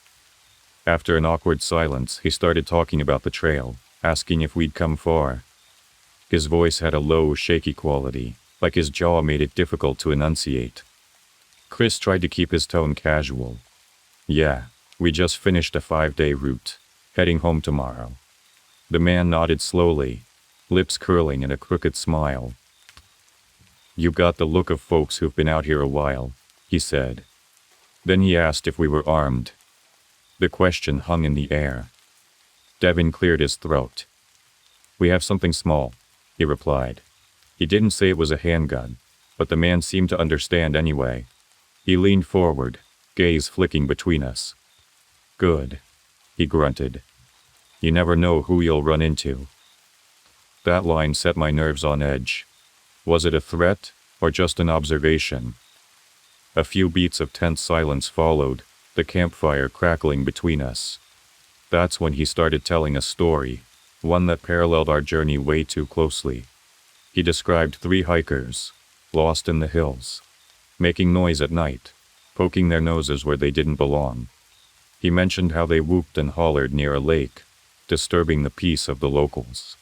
After an awkward silence, he started talking about the trail, asking if we'd come far. His voice had a low, shaky quality, like his jaw made it difficult to enunciate. Chris tried to keep his tone casual. Yeah, we just finished a 5-day route, heading home tomorrow. The man nodded slowly, lips curling in a crooked smile. You got the look of folks who've been out here a while, he said. Then he asked if we were armed. The question hung in the air. Devin cleared his throat. We have something small, he replied. He didn't say it was a handgun, but the man seemed to understand anyway. He leaned forward, gaze flicking between us. Good, he grunted. You never know who you'll run into. That line set my nerves on edge. Was it a threat, or just an observation? A few beats of tense silence followed, the campfire crackling between us. That's when he started telling a story, one that paralleled our journey way too closely. He described 3 hikers, lost in the hills, making noise at night, poking their noses where they didn't belong. He mentioned how they whooped and hollered near a lake, disturbing the peace of the locals.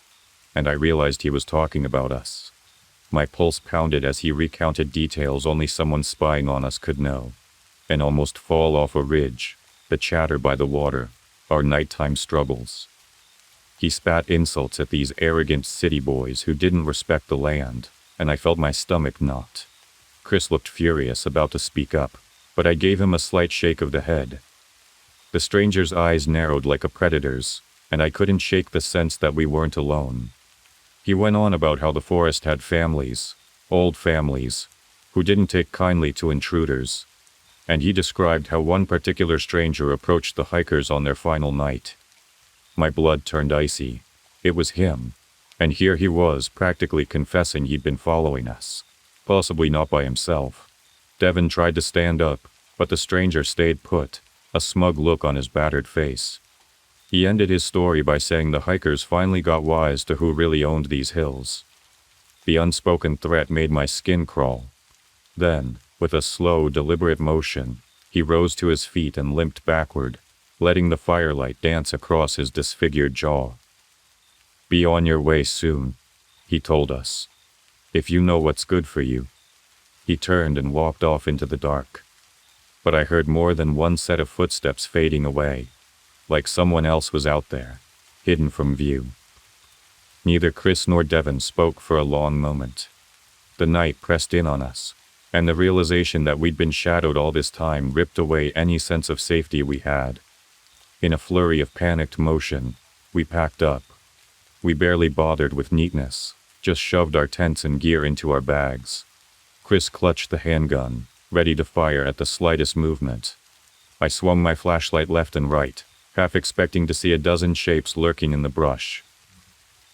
And I realized he was talking about us. My pulse pounded as he recounted details only someone spying on us could know. An almost fall off a ridge, the chatter by the water, our nighttime struggles. He spat insults at these arrogant city boys who didn't respect the land, and I felt my stomach knot. Chris looked furious, about to speak up, but I gave him a slight shake of the head. The stranger's eyes narrowed like a predator's, and I couldn't shake the sense that we weren't alone. He went on about how the forest had families, old families, who didn't take kindly to intruders, and he described how one particular stranger approached the hikers on their final night. My blood turned icy. It was him, and here he was practically confessing he'd been following us, possibly not by himself. Devin tried to stand up, but the stranger stayed put, a smug look on his battered face. He ended his story by saying the hikers finally got wise to who really owned these hills. The unspoken threat made my skin crawl. Then, with a slow, deliberate motion, he rose to his feet and limped backward, letting the firelight dance across his disfigured jaw. Be on your way soon, he told us. If you know what's good for you. He turned and walked off into the dark. But I heard more than one set of footsteps fading away, like someone else was out there, hidden from view. Neither Chris nor Devin spoke for a long moment. The night pressed in on us, and the realization that we'd been shadowed all this time ripped away any sense of safety we had. In a flurry of panicked motion, we packed up. We barely bothered with neatness, just shoved our tents and gear into our bags. Chris clutched the handgun, ready to fire at the slightest movement. I swung my flashlight left and right, half expecting to see a dozen shapes lurking in the brush.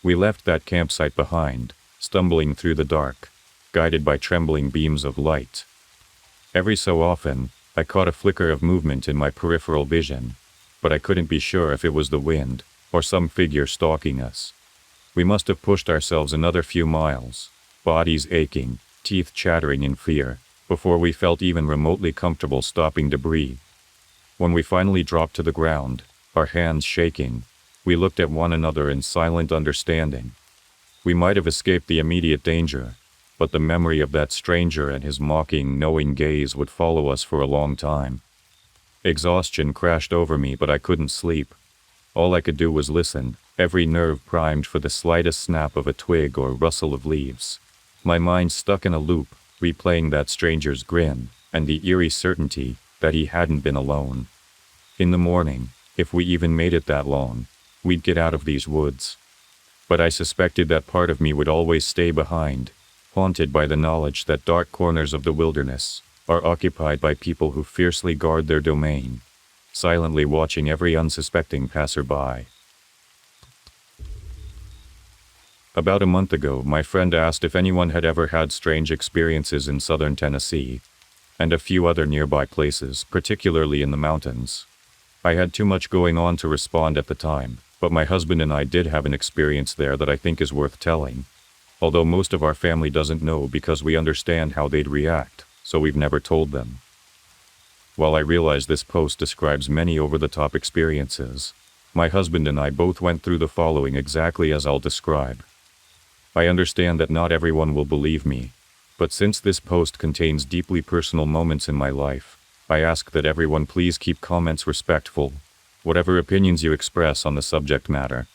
We left that campsite behind, stumbling through the dark, guided by trembling beams of light. Every so often, I caught a flicker of movement in my peripheral vision, but I couldn't be sure if it was the wind, or some figure stalking us. We must have pushed ourselves another few miles, bodies aching, teeth chattering in fear, before we felt even remotely comfortable stopping to breathe. When we finally dropped to the ground, our hands shaking, we looked at one another in silent understanding. We might have escaped the immediate danger, but the memory of that stranger and his mocking, knowing gaze would follow us for a long time. Exhaustion crashed over me, but I couldn't sleep. All I could do was listen, every nerve primed for the slightest snap of a twig or rustle of leaves. My mind stuck in a loop, replaying that stranger's grin, and the eerie certainty that he hadn't been alone. In the morning, if we even made it that long, we'd get out of these woods. But I suspected that part of me would always stay behind, haunted by the knowledge that dark corners of the wilderness are occupied by people who fiercely guard their domain, silently watching every unsuspecting passerby. About a month ago, my friend asked if anyone had ever had strange experiences in southern Tennessee. and a few other nearby places, particularly in the mountains. I had too much going on to respond at the time, but my husband and I did have an experience there that I think is worth telling. Although most of our family doesn't know because we understand how they'd react, so we've never told them. While I realize this post describes many over-the-top experiences, my husband and I both went through the following exactly as I'll describe. I understand that not everyone will believe me, but since this post contains deeply personal moments in my life, I ask that everyone please keep comments respectful, whatever opinions you express on the subject matter.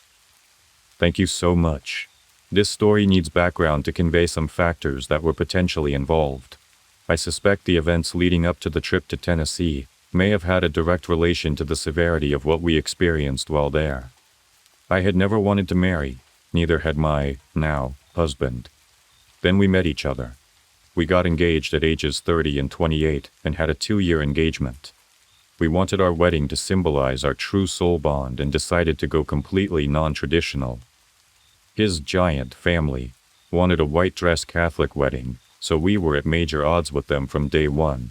Thank you so much. This story needs background to convey some factors that were potentially involved. I suspect the events leading up to the trip to Tennessee may have had a direct relation to the severity of what we experienced while there. I had never wanted to marry, neither had my, now, husband. Then we met each other. We got engaged at ages 30 and 28 and had a 2-year engagement. We wanted our wedding to symbolize our true soul bond and decided to go completely non-traditional. His giant family wanted a white dress Catholic wedding, so we were at major odds with them from day one.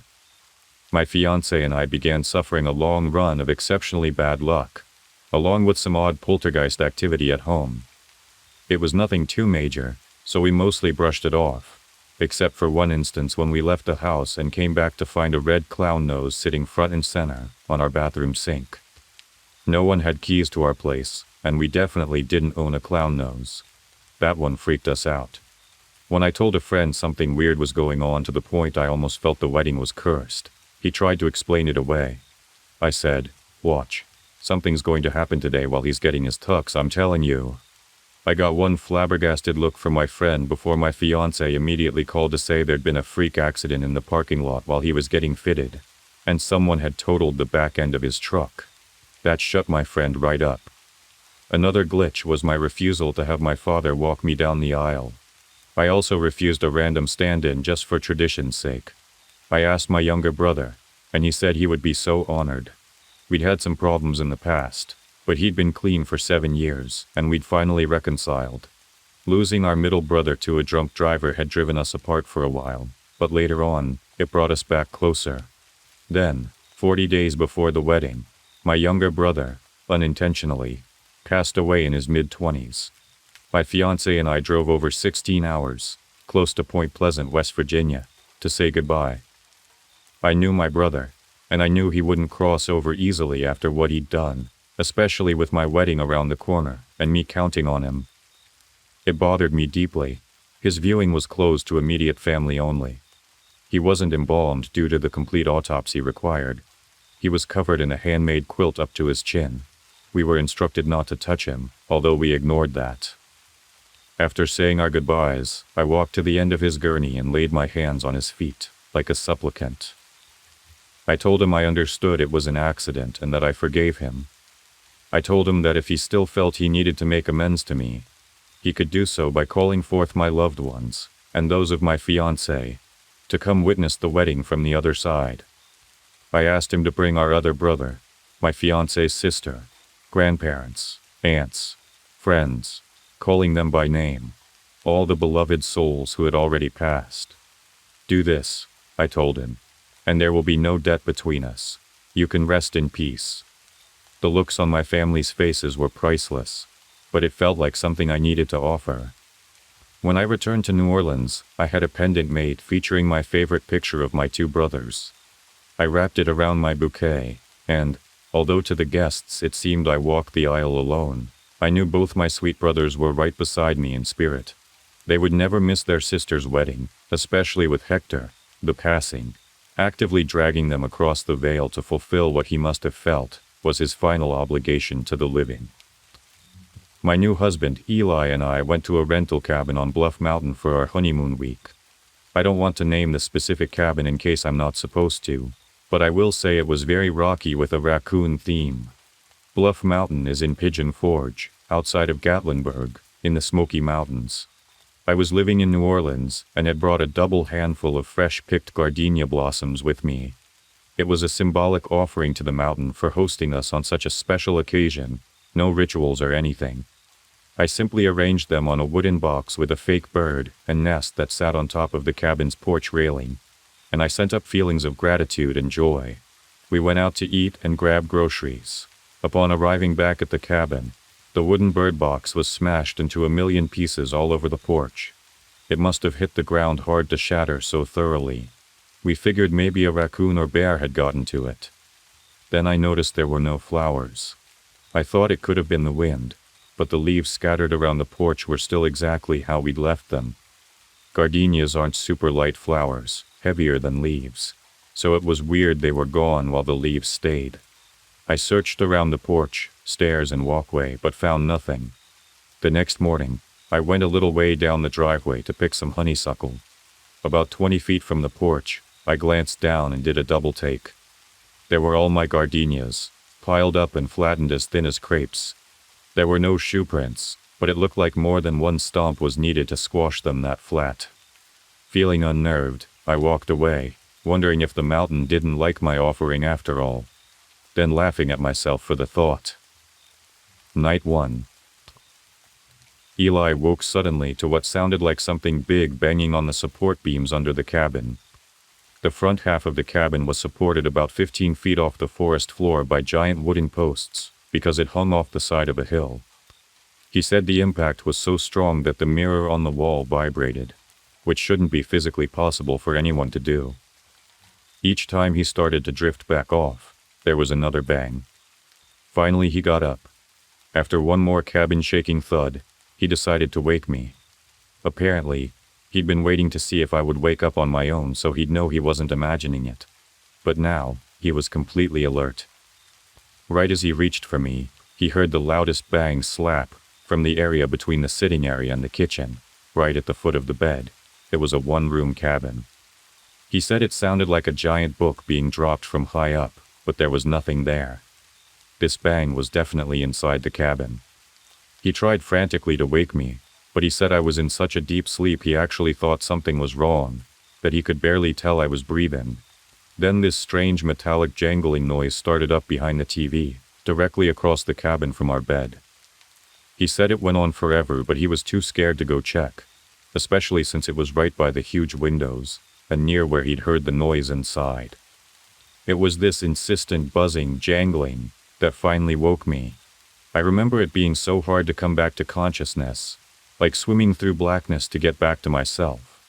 My fiancé and I began suffering a long run of exceptionally bad luck, along with some odd poltergeist activity at home. It was nothing too major, so we mostly brushed it off, except for one instance when we left the house and came back to find a red clown nose sitting front and center on our bathroom sink. No one had keys to our place, and we definitely didn't own a clown nose. That one freaked us out. When I told a friend something weird was going on to the point I almost felt the wedding was cursed, he tried to explain it away. I said, "Watch. Something's going to happen today while he's getting his tux, I'm telling you." I got one flabbergasted look from my friend before my fiancé immediately called to say there'd been a freak accident in the parking lot while he was getting fitted, and someone had totaled the back end of his truck. That shut my friend right up. Another glitch was my refusal to have my father walk me down the aisle. I also refused a random stand-in just for tradition's sake. I asked my younger brother, and he said he would be so honored. We'd had some problems in the past, but he'd been clean for 7 years, and we'd finally reconciled. Losing our middle brother to a drunk driver had driven us apart for a while, but later on, it brought us back closer. Then, 40 days before the wedding, my younger brother, unintentionally, passed away in his mid-20s. My fiancé and I drove over 16 hours, close to Point Pleasant, West Virginia, to say goodbye. I knew my brother, and I knew he wouldn't cross over easily after what he'd done, especially with my wedding around the corner, and me counting on him. It bothered me deeply. His viewing was closed to immediate family only. He wasn't embalmed due to the complete autopsy required. He was covered in a handmade quilt up to his chin. We were instructed not to touch him, although we ignored that. After saying our goodbyes, I walked to the end of his gurney and laid my hands on his feet, like a supplicant. I told him I understood it was an accident and that I forgave him. I told him that if he still felt he needed to make amends to me, he could do so by calling forth my loved ones, and those of my fiancé, to come witness the wedding from the other side. I asked him to bring our other brother, my fiancé's sister, grandparents, aunts, friends, calling them by name, all the beloved souls who had already passed. Do this, I told him, and there will be no debt between us. You can rest in peace. The looks on my family's faces were priceless, but it felt like something I needed to offer. When I returned to New Orleans, I had a pendant made featuring my favorite picture of my 2 brothers. I wrapped it around my bouquet, and, although to the guests it seemed I walked the aisle alone, I knew both my sweet brothers were right beside me in spirit. They would never miss their sister's wedding, especially with Hector, the passing, actively dragging them across the veil to fulfill what he must have felt was his final obligation to the living. My new husband, Eli, and I went to a rental cabin on Bluff Mountain for our honeymoon week. I don't want to name the specific cabin in case I'm not supposed to, but I will say it was very rocky with a raccoon theme. Bluff Mountain is in Pigeon Forge, outside of Gatlinburg, in the Smoky Mountains. I was living in New Orleans and had brought a double handful of fresh-picked gardenia blossoms with me. It was a symbolic offering to the mountain for hosting us on such a special occasion, no rituals or anything. I simply arranged them on a wooden box with a fake bird and nest that sat on top of the cabin's porch railing. and I sent up feelings of gratitude and joy. We went out to eat and grab groceries. Upon arriving back at the cabin, the wooden bird box was smashed into a million pieces all over the porch. It must have hit the ground hard to shatter so thoroughly. We figured maybe a raccoon or bear had gotten to it. Then I noticed there were no flowers. I thought it could have been the wind, but the leaves scattered around the porch were still exactly how we'd left them. Gardenias aren't super light flowers, heavier than leaves, so it was weird they were gone while the leaves stayed. I searched around the porch, stairs and walkway, but found nothing. The next morning, I went a little way down the driveway to pick some honeysuckle. About 20 feet from the porch, I glanced down and did a double take. There were all my gardenias, piled up and flattened as thin as crepes. There were no shoe prints, but it looked like more than one stomp was needed to squash them that flat. Feeling unnerved, I walked away, wondering if the mountain didn't like my offering after all. Then laughing at myself for the thought. Night 1. Eli woke suddenly to what sounded like something big banging on the support beams under the cabin. The front half of the cabin was supported about 15 feet off the forest floor by giant wooden posts, because it hung off the side of a hill. He said the impact was so strong that the mirror on the wall vibrated, which shouldn't be physically possible for anyone to do. Each time he started to drift back off, there was another bang. Finally he got up. After one more cabin-shaking thud, he decided to wake me. Apparently, he'd been waiting to see if I would wake up on my own so he'd know he wasn't imagining it. But now, he was completely alert. Right as he reached for me, he heard the loudest bang slap from the area between the sitting area and the kitchen, right at the foot of the bed. It was a one-room cabin. He said it sounded like a giant book being dropped from high up, but there was nothing there. This bang was definitely inside the cabin. He tried frantically to wake me, but he said I was in such a deep sleep he actually thought something was wrong, that he could barely tell I was breathing. Then this strange metallic jangling noise started up behind the TV, directly across the cabin from our bed. He said it went on forever, but he was too scared to go check, especially since it was right by the huge windows, and near where he'd heard the noise inside. It was this insistent buzzing, jangling, that finally woke me. I remember it being so hard to come back to consciousness, like swimming through blackness to get back to myself.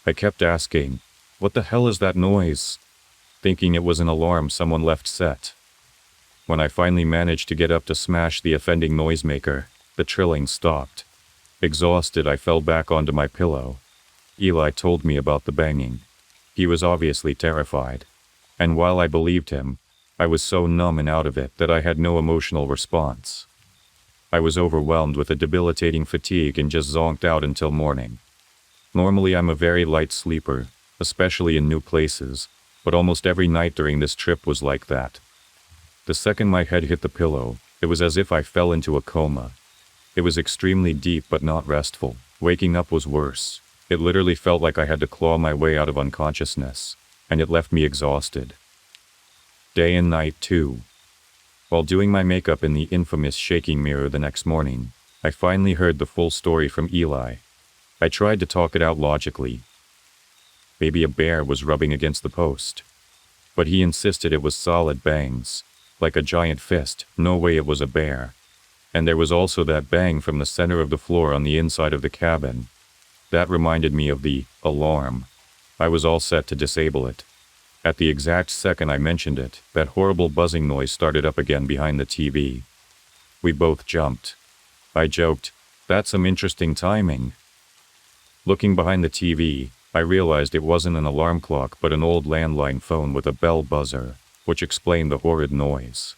I kept asking, "What the hell is that noise?" thinking it was an alarm someone left set. When I finally managed to get up to smash the offending noisemaker, the trilling stopped. Exhausted, I fell back onto my pillow. Eli told me about the banging. He was obviously terrified. And while I believed him, I was so numb and out of it that I had no emotional response. I was overwhelmed with a debilitating fatigue and just zonked out until morning. Normally I'm a very light sleeper, especially in new places, but almost every night during this trip was like that. The second my head hit the pillow, it was as if I fell into a coma. It was extremely deep but not restful. Waking up was worse. It literally felt like I had to claw my way out of unconsciousness, and it left me exhausted. Day and night 2. While doing my makeup in the infamous shaking mirror the next morning, I finally heard the full story from Eli. I tried to talk it out logically. Maybe a bear was rubbing against the post. But he insisted it was solid bangs, like a giant fist. No way it was a bear. And there was also that bang from the center of the floor on the inside of the cabin. That reminded me of the alarm. I was all set to disable it. At the exact second I mentioned it, that horrible buzzing noise started up again behind the TV. We both jumped. I joked, "That's some interesting timing." Looking behind the TV, I realized it wasn't an alarm clock but an old landline phone with a bell buzzer, which explained the horrid noise.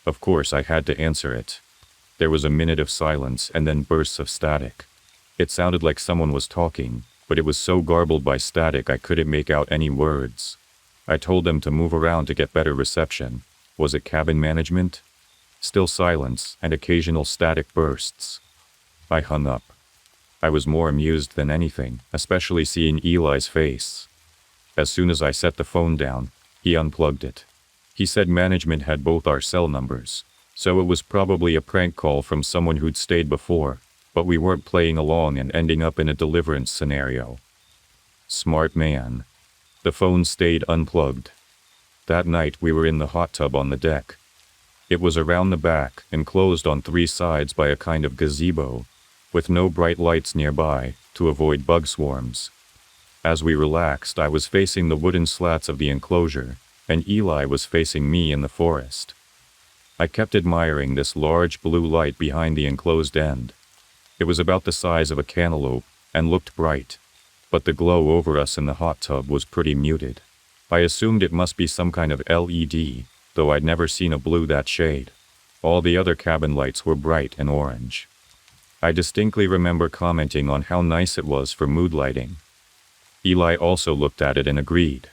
Of course I had to answer it. There was a minute of silence and then bursts of static. It sounded like someone was talking, but it was so garbled by static I couldn't make out any words. I told them to move around to get better reception. Was it cabin management? Still silence and occasional static bursts. I hung up. I was more amused than anything, especially seeing Eli's face. As soon as I set the phone down, he unplugged it. He said management had both our cell numbers, so it was probably a prank call from someone who'd stayed before, but we weren't playing along and ending up in a deliverance scenario. Smart man. The phone stayed unplugged. That night we were in the hot tub on the deck. It was around the back, enclosed on 3 sides by a kind of gazebo, with no bright lights nearby, to avoid bug swarms. As we relaxed, I was facing the wooden slats of the enclosure, and Eli was facing me in the forest. I kept admiring this large blue light behind the enclosed end. It was about the size of a cantaloupe, and looked bright, but the glow over us in the hot tub was pretty muted. I assumed it must be some kind of LED, though I'd never seen a blue that shade. All the other cabin lights were bright and orange. I distinctly remember commenting on how nice it was for mood lighting. Eli also looked at it and agreed.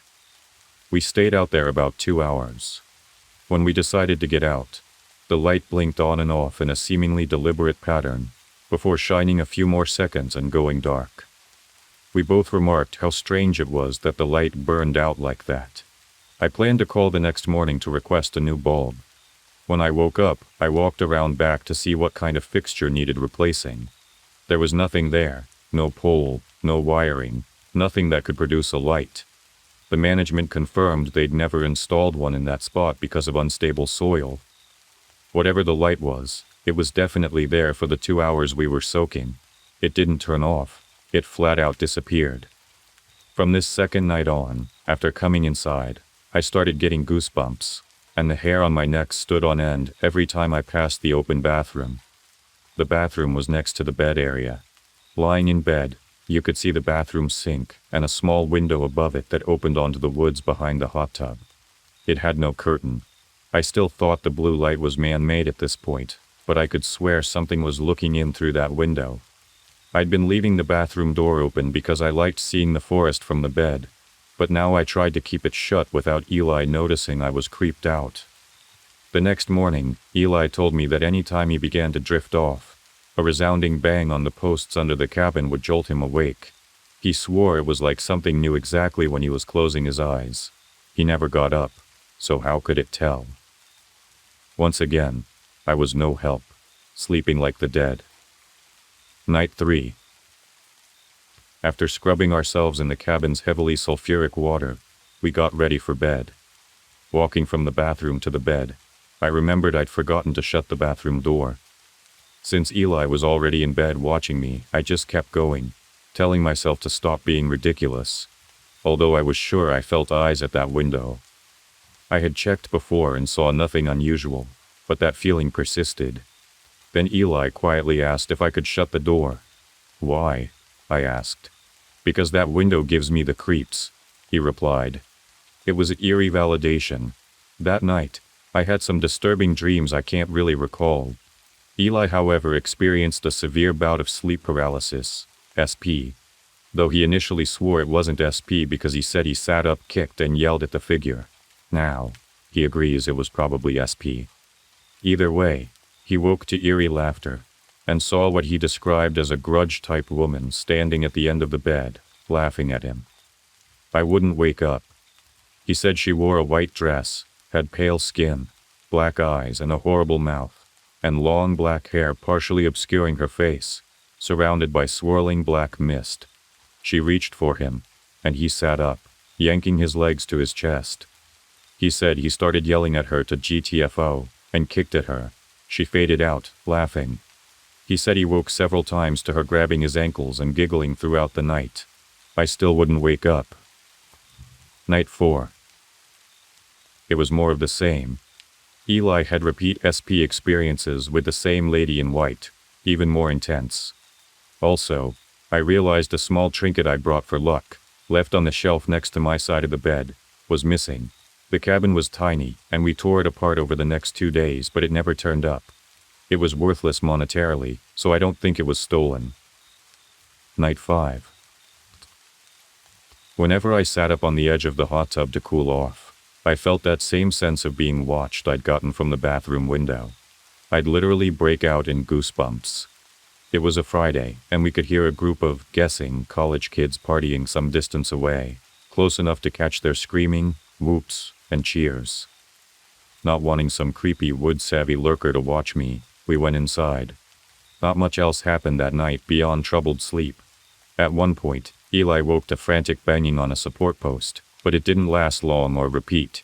We stayed out there about 2 hours. When we decided to get out, the light blinked on and off in a seemingly deliberate pattern, before shining a few more seconds and going dark. We both remarked how strange it was that the light burned out like that. I planned to call the next morning to request a new bulb. When I woke up, I walked around back to see what kind of fixture needed replacing. There was nothing there, no pole, no wiring, nothing that could produce a light. The management confirmed they'd never installed one in that spot because of unstable soil. Whatever the light was, it was definitely there for the 2 hours we were soaking. It didn't turn off. It flat out disappeared. From this second night on, after coming inside, I started getting goosebumps, and the hair on my neck stood on end every time I passed the open bathroom. The bathroom was next to the bed area. Lying in bed, you could see the bathroom sink and a small window above it that opened onto the woods behind the hot tub. It had no curtain. I still thought the blue light was man-made at this point, but I could swear something was looking in through that window. I'd been leaving the bathroom door open because I liked seeing the forest from the bed, but now I tried to keep it shut without Eli noticing I was creeped out. The next morning, Eli told me that any time he began to drift off, a resounding bang on the posts under the cabin would jolt him awake. He swore it was like something knew exactly when he was closing his eyes. He never got up, so how could it tell? Once again, I was no help, sleeping like the dead. Night 3. After scrubbing ourselves in the cabin's heavily sulfuric water, we got ready for bed. Walking from the bathroom to the bed, I remembered I'd forgotten to shut the bathroom door. Since Eli was already in bed watching me, I just kept going, telling myself to stop being ridiculous, although I was sure I felt eyes at that window. I had checked before and saw nothing unusual, but that feeling persisted. Then Eli quietly asked if I could shut the door. Why? I asked. Because that window gives me the creeps, he replied. It was eerie validation. That night, I had some disturbing dreams I can't really recall. Eli, however, experienced a severe bout of sleep paralysis, SP, though he initially swore it wasn't SP because he said he sat up, kicked, and yelled at the figure. Now, he agrees it was probably SP. Either way, he woke to eerie laughter, and saw what he described as a grudge-type woman standing at the end of the bed, laughing at him. I wouldn't wake up. He said she wore a white dress, had pale skin, black eyes, and a horrible mouth, and long black hair partially obscuring her face, surrounded by swirling black mist. She reached for him, and he sat up, yanking his legs to his chest. He said he started yelling at her to GTFO, and kicked at her. She faded out, laughing. He said he woke several times to her grabbing his ankles and giggling throughout the night. I still wouldn't wake up. Night 4. It was more of the same. Eli had repeat SP experiences with the same lady in white, even more intense. Also, I realized a small trinket I brought for luck, left on the shelf next to my side of the bed, was missing. The cabin was tiny, and we tore it apart over the next 2 days, but it never turned up. It was worthless monetarily, so I don't think it was stolen. Night 5. Whenever I sat up on the edge of the hot tub to cool off, I felt that same sense of being watched I'd gotten from the bathroom window. I'd literally break out in goosebumps. It was a Friday, and we could hear a group of, guessing, college kids partying some distance away, close enough to catch their screaming, whoops, and cheers. Not wanting some creepy wood-savvy lurker to watch me, we went inside. Not much else happened that night beyond troubled sleep. At one point, Eli woke to frantic banging on a support post. but it didn't last long or repeat.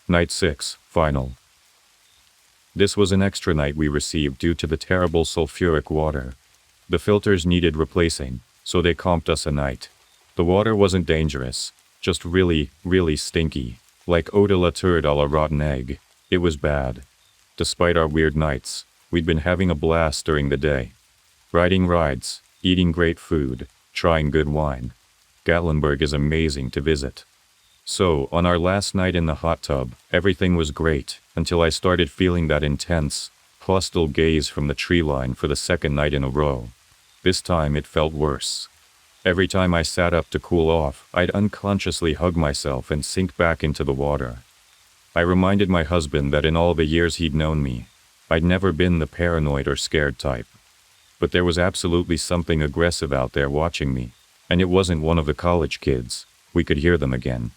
Night 6, final. This was an extra night we received due to the terrible sulfuric water. The filters needed replacing, so they comped us a night. The water wasn't dangerous, just really, really stinky, like eau de la turd a la rotten egg. It was bad. Despite our weird nights, we'd been having a blast during the day. Riding rides, eating great food, trying good wine. Gatlinburg is amazing to visit. So, on our last night in the hot tub, everything was great, until I started feeling that intense, hostile gaze from the tree line for the second night in a row. This time it felt worse. Every time I sat up to cool off, I'd unconsciously hug myself and sink back into the water. I reminded my husband that in all the years he'd known me, I'd never been the paranoid or scared type. But there was absolutely something aggressive out there watching me, and it wasn't one of the college kids. We could hear them again.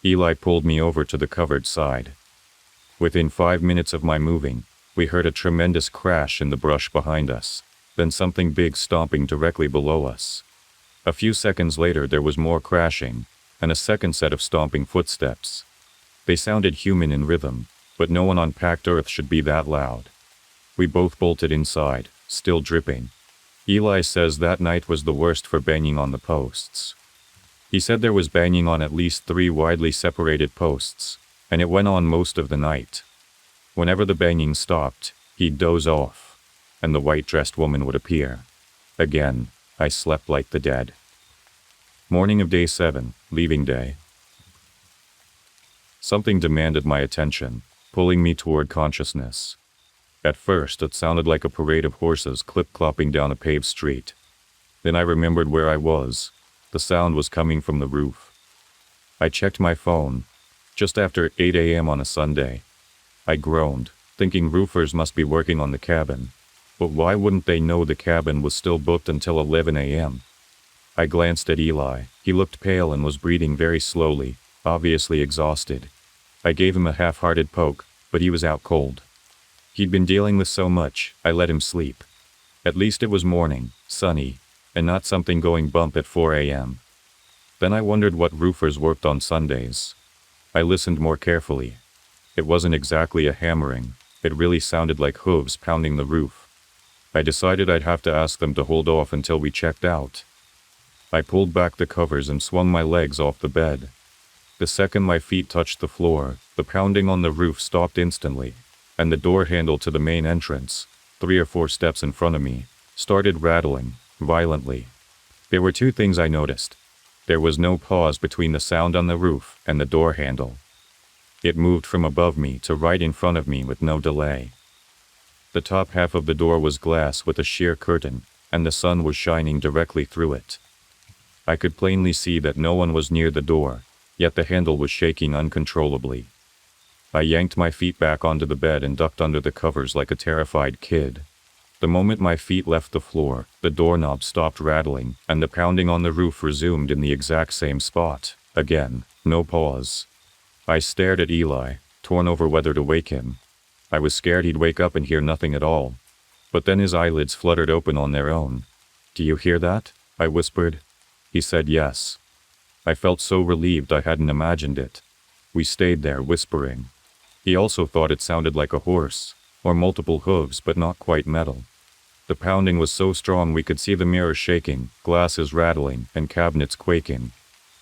Eli pulled me over to the covered side. Within 5 minutes of my moving, we heard a tremendous crash in the brush behind us, then something big stomping directly below us. A few seconds later there was more crashing, and a second set of stomping footsteps. They sounded human in rhythm, but no one on packed earth should be that loud. We both bolted inside, still dripping. Eli says that night was the worst for banging on the posts. He said there was banging on at least 3 widely separated posts, and it went on most of the night. Whenever the banging stopped, he'd doze off, and the white-dressed woman would appear. Again, I slept like the dead. Morning of day 7, leaving day. Something demanded my attention, pulling me toward consciousness. At first, it sounded like a parade of horses clip-clopping down a paved street. Then I remembered where I was. The sound was coming from the roof. I checked my phone. Just after 8 a.m. on a Sunday. I groaned, thinking roofers must be working on the cabin. But why wouldn't they know the cabin was still booked until 11 a.m.? I glanced at Eli. He looked pale and was breathing very slowly, obviously exhausted. I gave him a half-hearted poke, but he was out cold. He'd been dealing with so much, I let him sleep. At least it was morning, sunny, and not something going bump at 4 a.m. Then I wondered what roofers worked on Sundays. I listened more carefully. It wasn't exactly a hammering. It really sounded like hooves pounding the roof. I decided I'd have to ask them to hold off until we checked out. I pulled back the covers and swung my legs off the bed. The second my feet touched the floor, the pounding on the roof stopped instantly, and the door handle to the main entrance, 3 or 4 steps in front of me, started rattling, violently. There were 2 things I noticed. There was no pause between the sound on the roof and the door handle. It moved from above me to right in front of me with no delay. The top half of the door was glass with a sheer curtain, and the sun was shining directly through it. I could plainly see that no one was near the door, yet the handle was shaking uncontrollably. I yanked my feet back onto the bed and ducked under the covers like a terrified kid. The moment my feet left the floor, the doorknob stopped rattling, and the pounding on the roof resumed in the exact same spot. Again, no pause. I stared at Eli, torn over whether to wake him. I was scared he'd wake up and hear nothing at all. But then his eyelids fluttered open on their own. "Do you hear that?" I whispered. He said yes. I felt so relieved I hadn't imagined it. We stayed there, whispering. He also thought it sounded like a horse, or multiple hooves but not quite metal. The pounding was so strong we could see the mirrors shaking, glasses rattling, and cabinets quaking.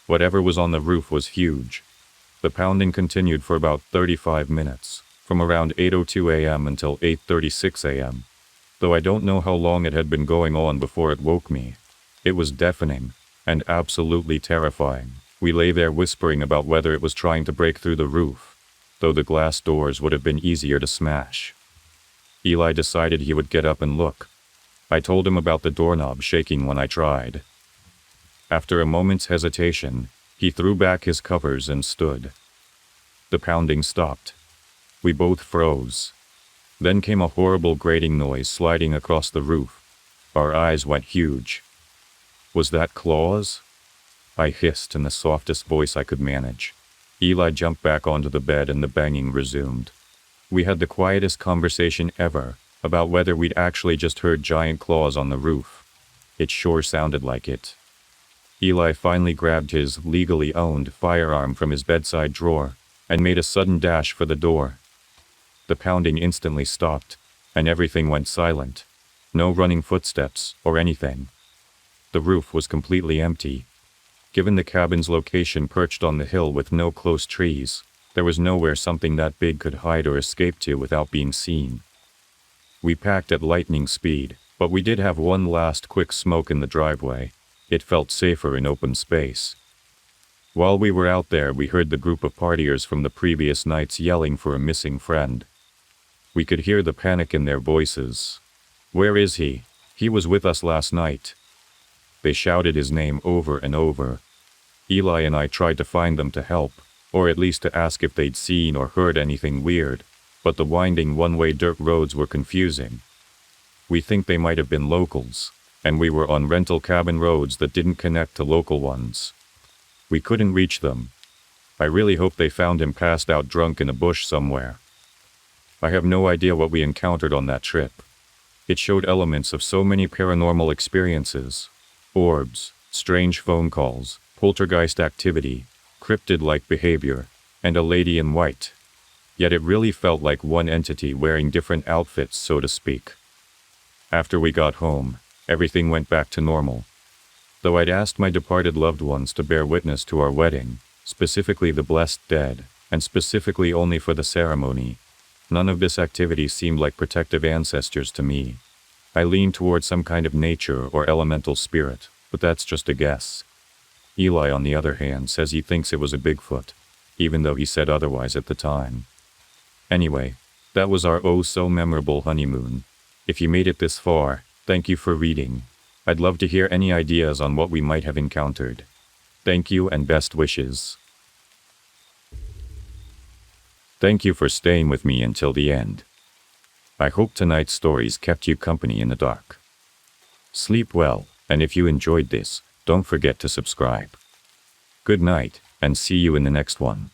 Whatever was on the roof was huge. The pounding continued for about 35 minutes, from around 8:02 a.m. until 8:36 a.m. Though I don't know how long it had been going on before it woke me. It was deafening, and absolutely terrifying. We lay there whispering about whether it was trying to break through the roof, though the glass doors would have been easier to smash. Eli decided he would get up and look. I told him about the doorknob shaking when I tried. After a moment's hesitation, he threw back his covers and stood. The pounding stopped. We both froze. Then came a horrible grating noise sliding across the roof. Our eyes went huge. Was that claws? I hissed in the softest voice I could manage. Eli jumped back onto the bed and the banging resumed. We had the quietest conversation ever about whether we'd actually just heard giant claws on the roof. It sure sounded like it. Eli finally grabbed his legally owned firearm from his bedside drawer and made a sudden dash for the door. The pounding instantly stopped, and everything went silent. No running footsteps or anything. The roof was completely empty. Given the cabin's location perched on the hill with no close trees, there was nowhere something that big could hide or escape to without being seen. We packed at lightning speed, but we did have one last quick smoke in the driveway. It felt safer in open space. While we were out there, we heard the group of partiers from the previous nights yelling for a missing friend. We could hear the panic in their voices. "Where is he? He was with us last night." They shouted his name over and over. Eli and I tried to find them to help, or at least to ask if they'd seen or heard anything weird, but the winding one-way dirt roads were confusing. We think they might have been locals, and we were on rental cabin roads that didn't connect to local ones. We couldn't reach them. I really hope they found him passed out drunk in a bush somewhere. I have no idea what we encountered on that trip. It showed elements of so many paranormal experiences. Orbs, strange phone calls, poltergeist activity, cryptid-like behavior, and a lady in white. Yet it really felt like one entity wearing different outfits, so to speak. After we got home, everything went back to normal. Though I'd asked my departed loved ones to bear witness to our wedding, specifically the blessed dead, and specifically only for the ceremony, none of this activity seemed like protective ancestors to me. I leaned toward some kind of nature or elemental spirit, but that's just a guess. Eli, on the other hand, says he thinks it was a Bigfoot, even though he said otherwise at the time. Anyway, that was our oh-so-memorable honeymoon. If you made it this far, thank you for reading. I'd love to hear any ideas on what we might have encountered. Thank you and best wishes. Thank you for staying with me until the end. I hope tonight's stories kept you company in the dark. Sleep well, and if you enjoyed this, don't forget to subscribe. Good night, and see you in the next one.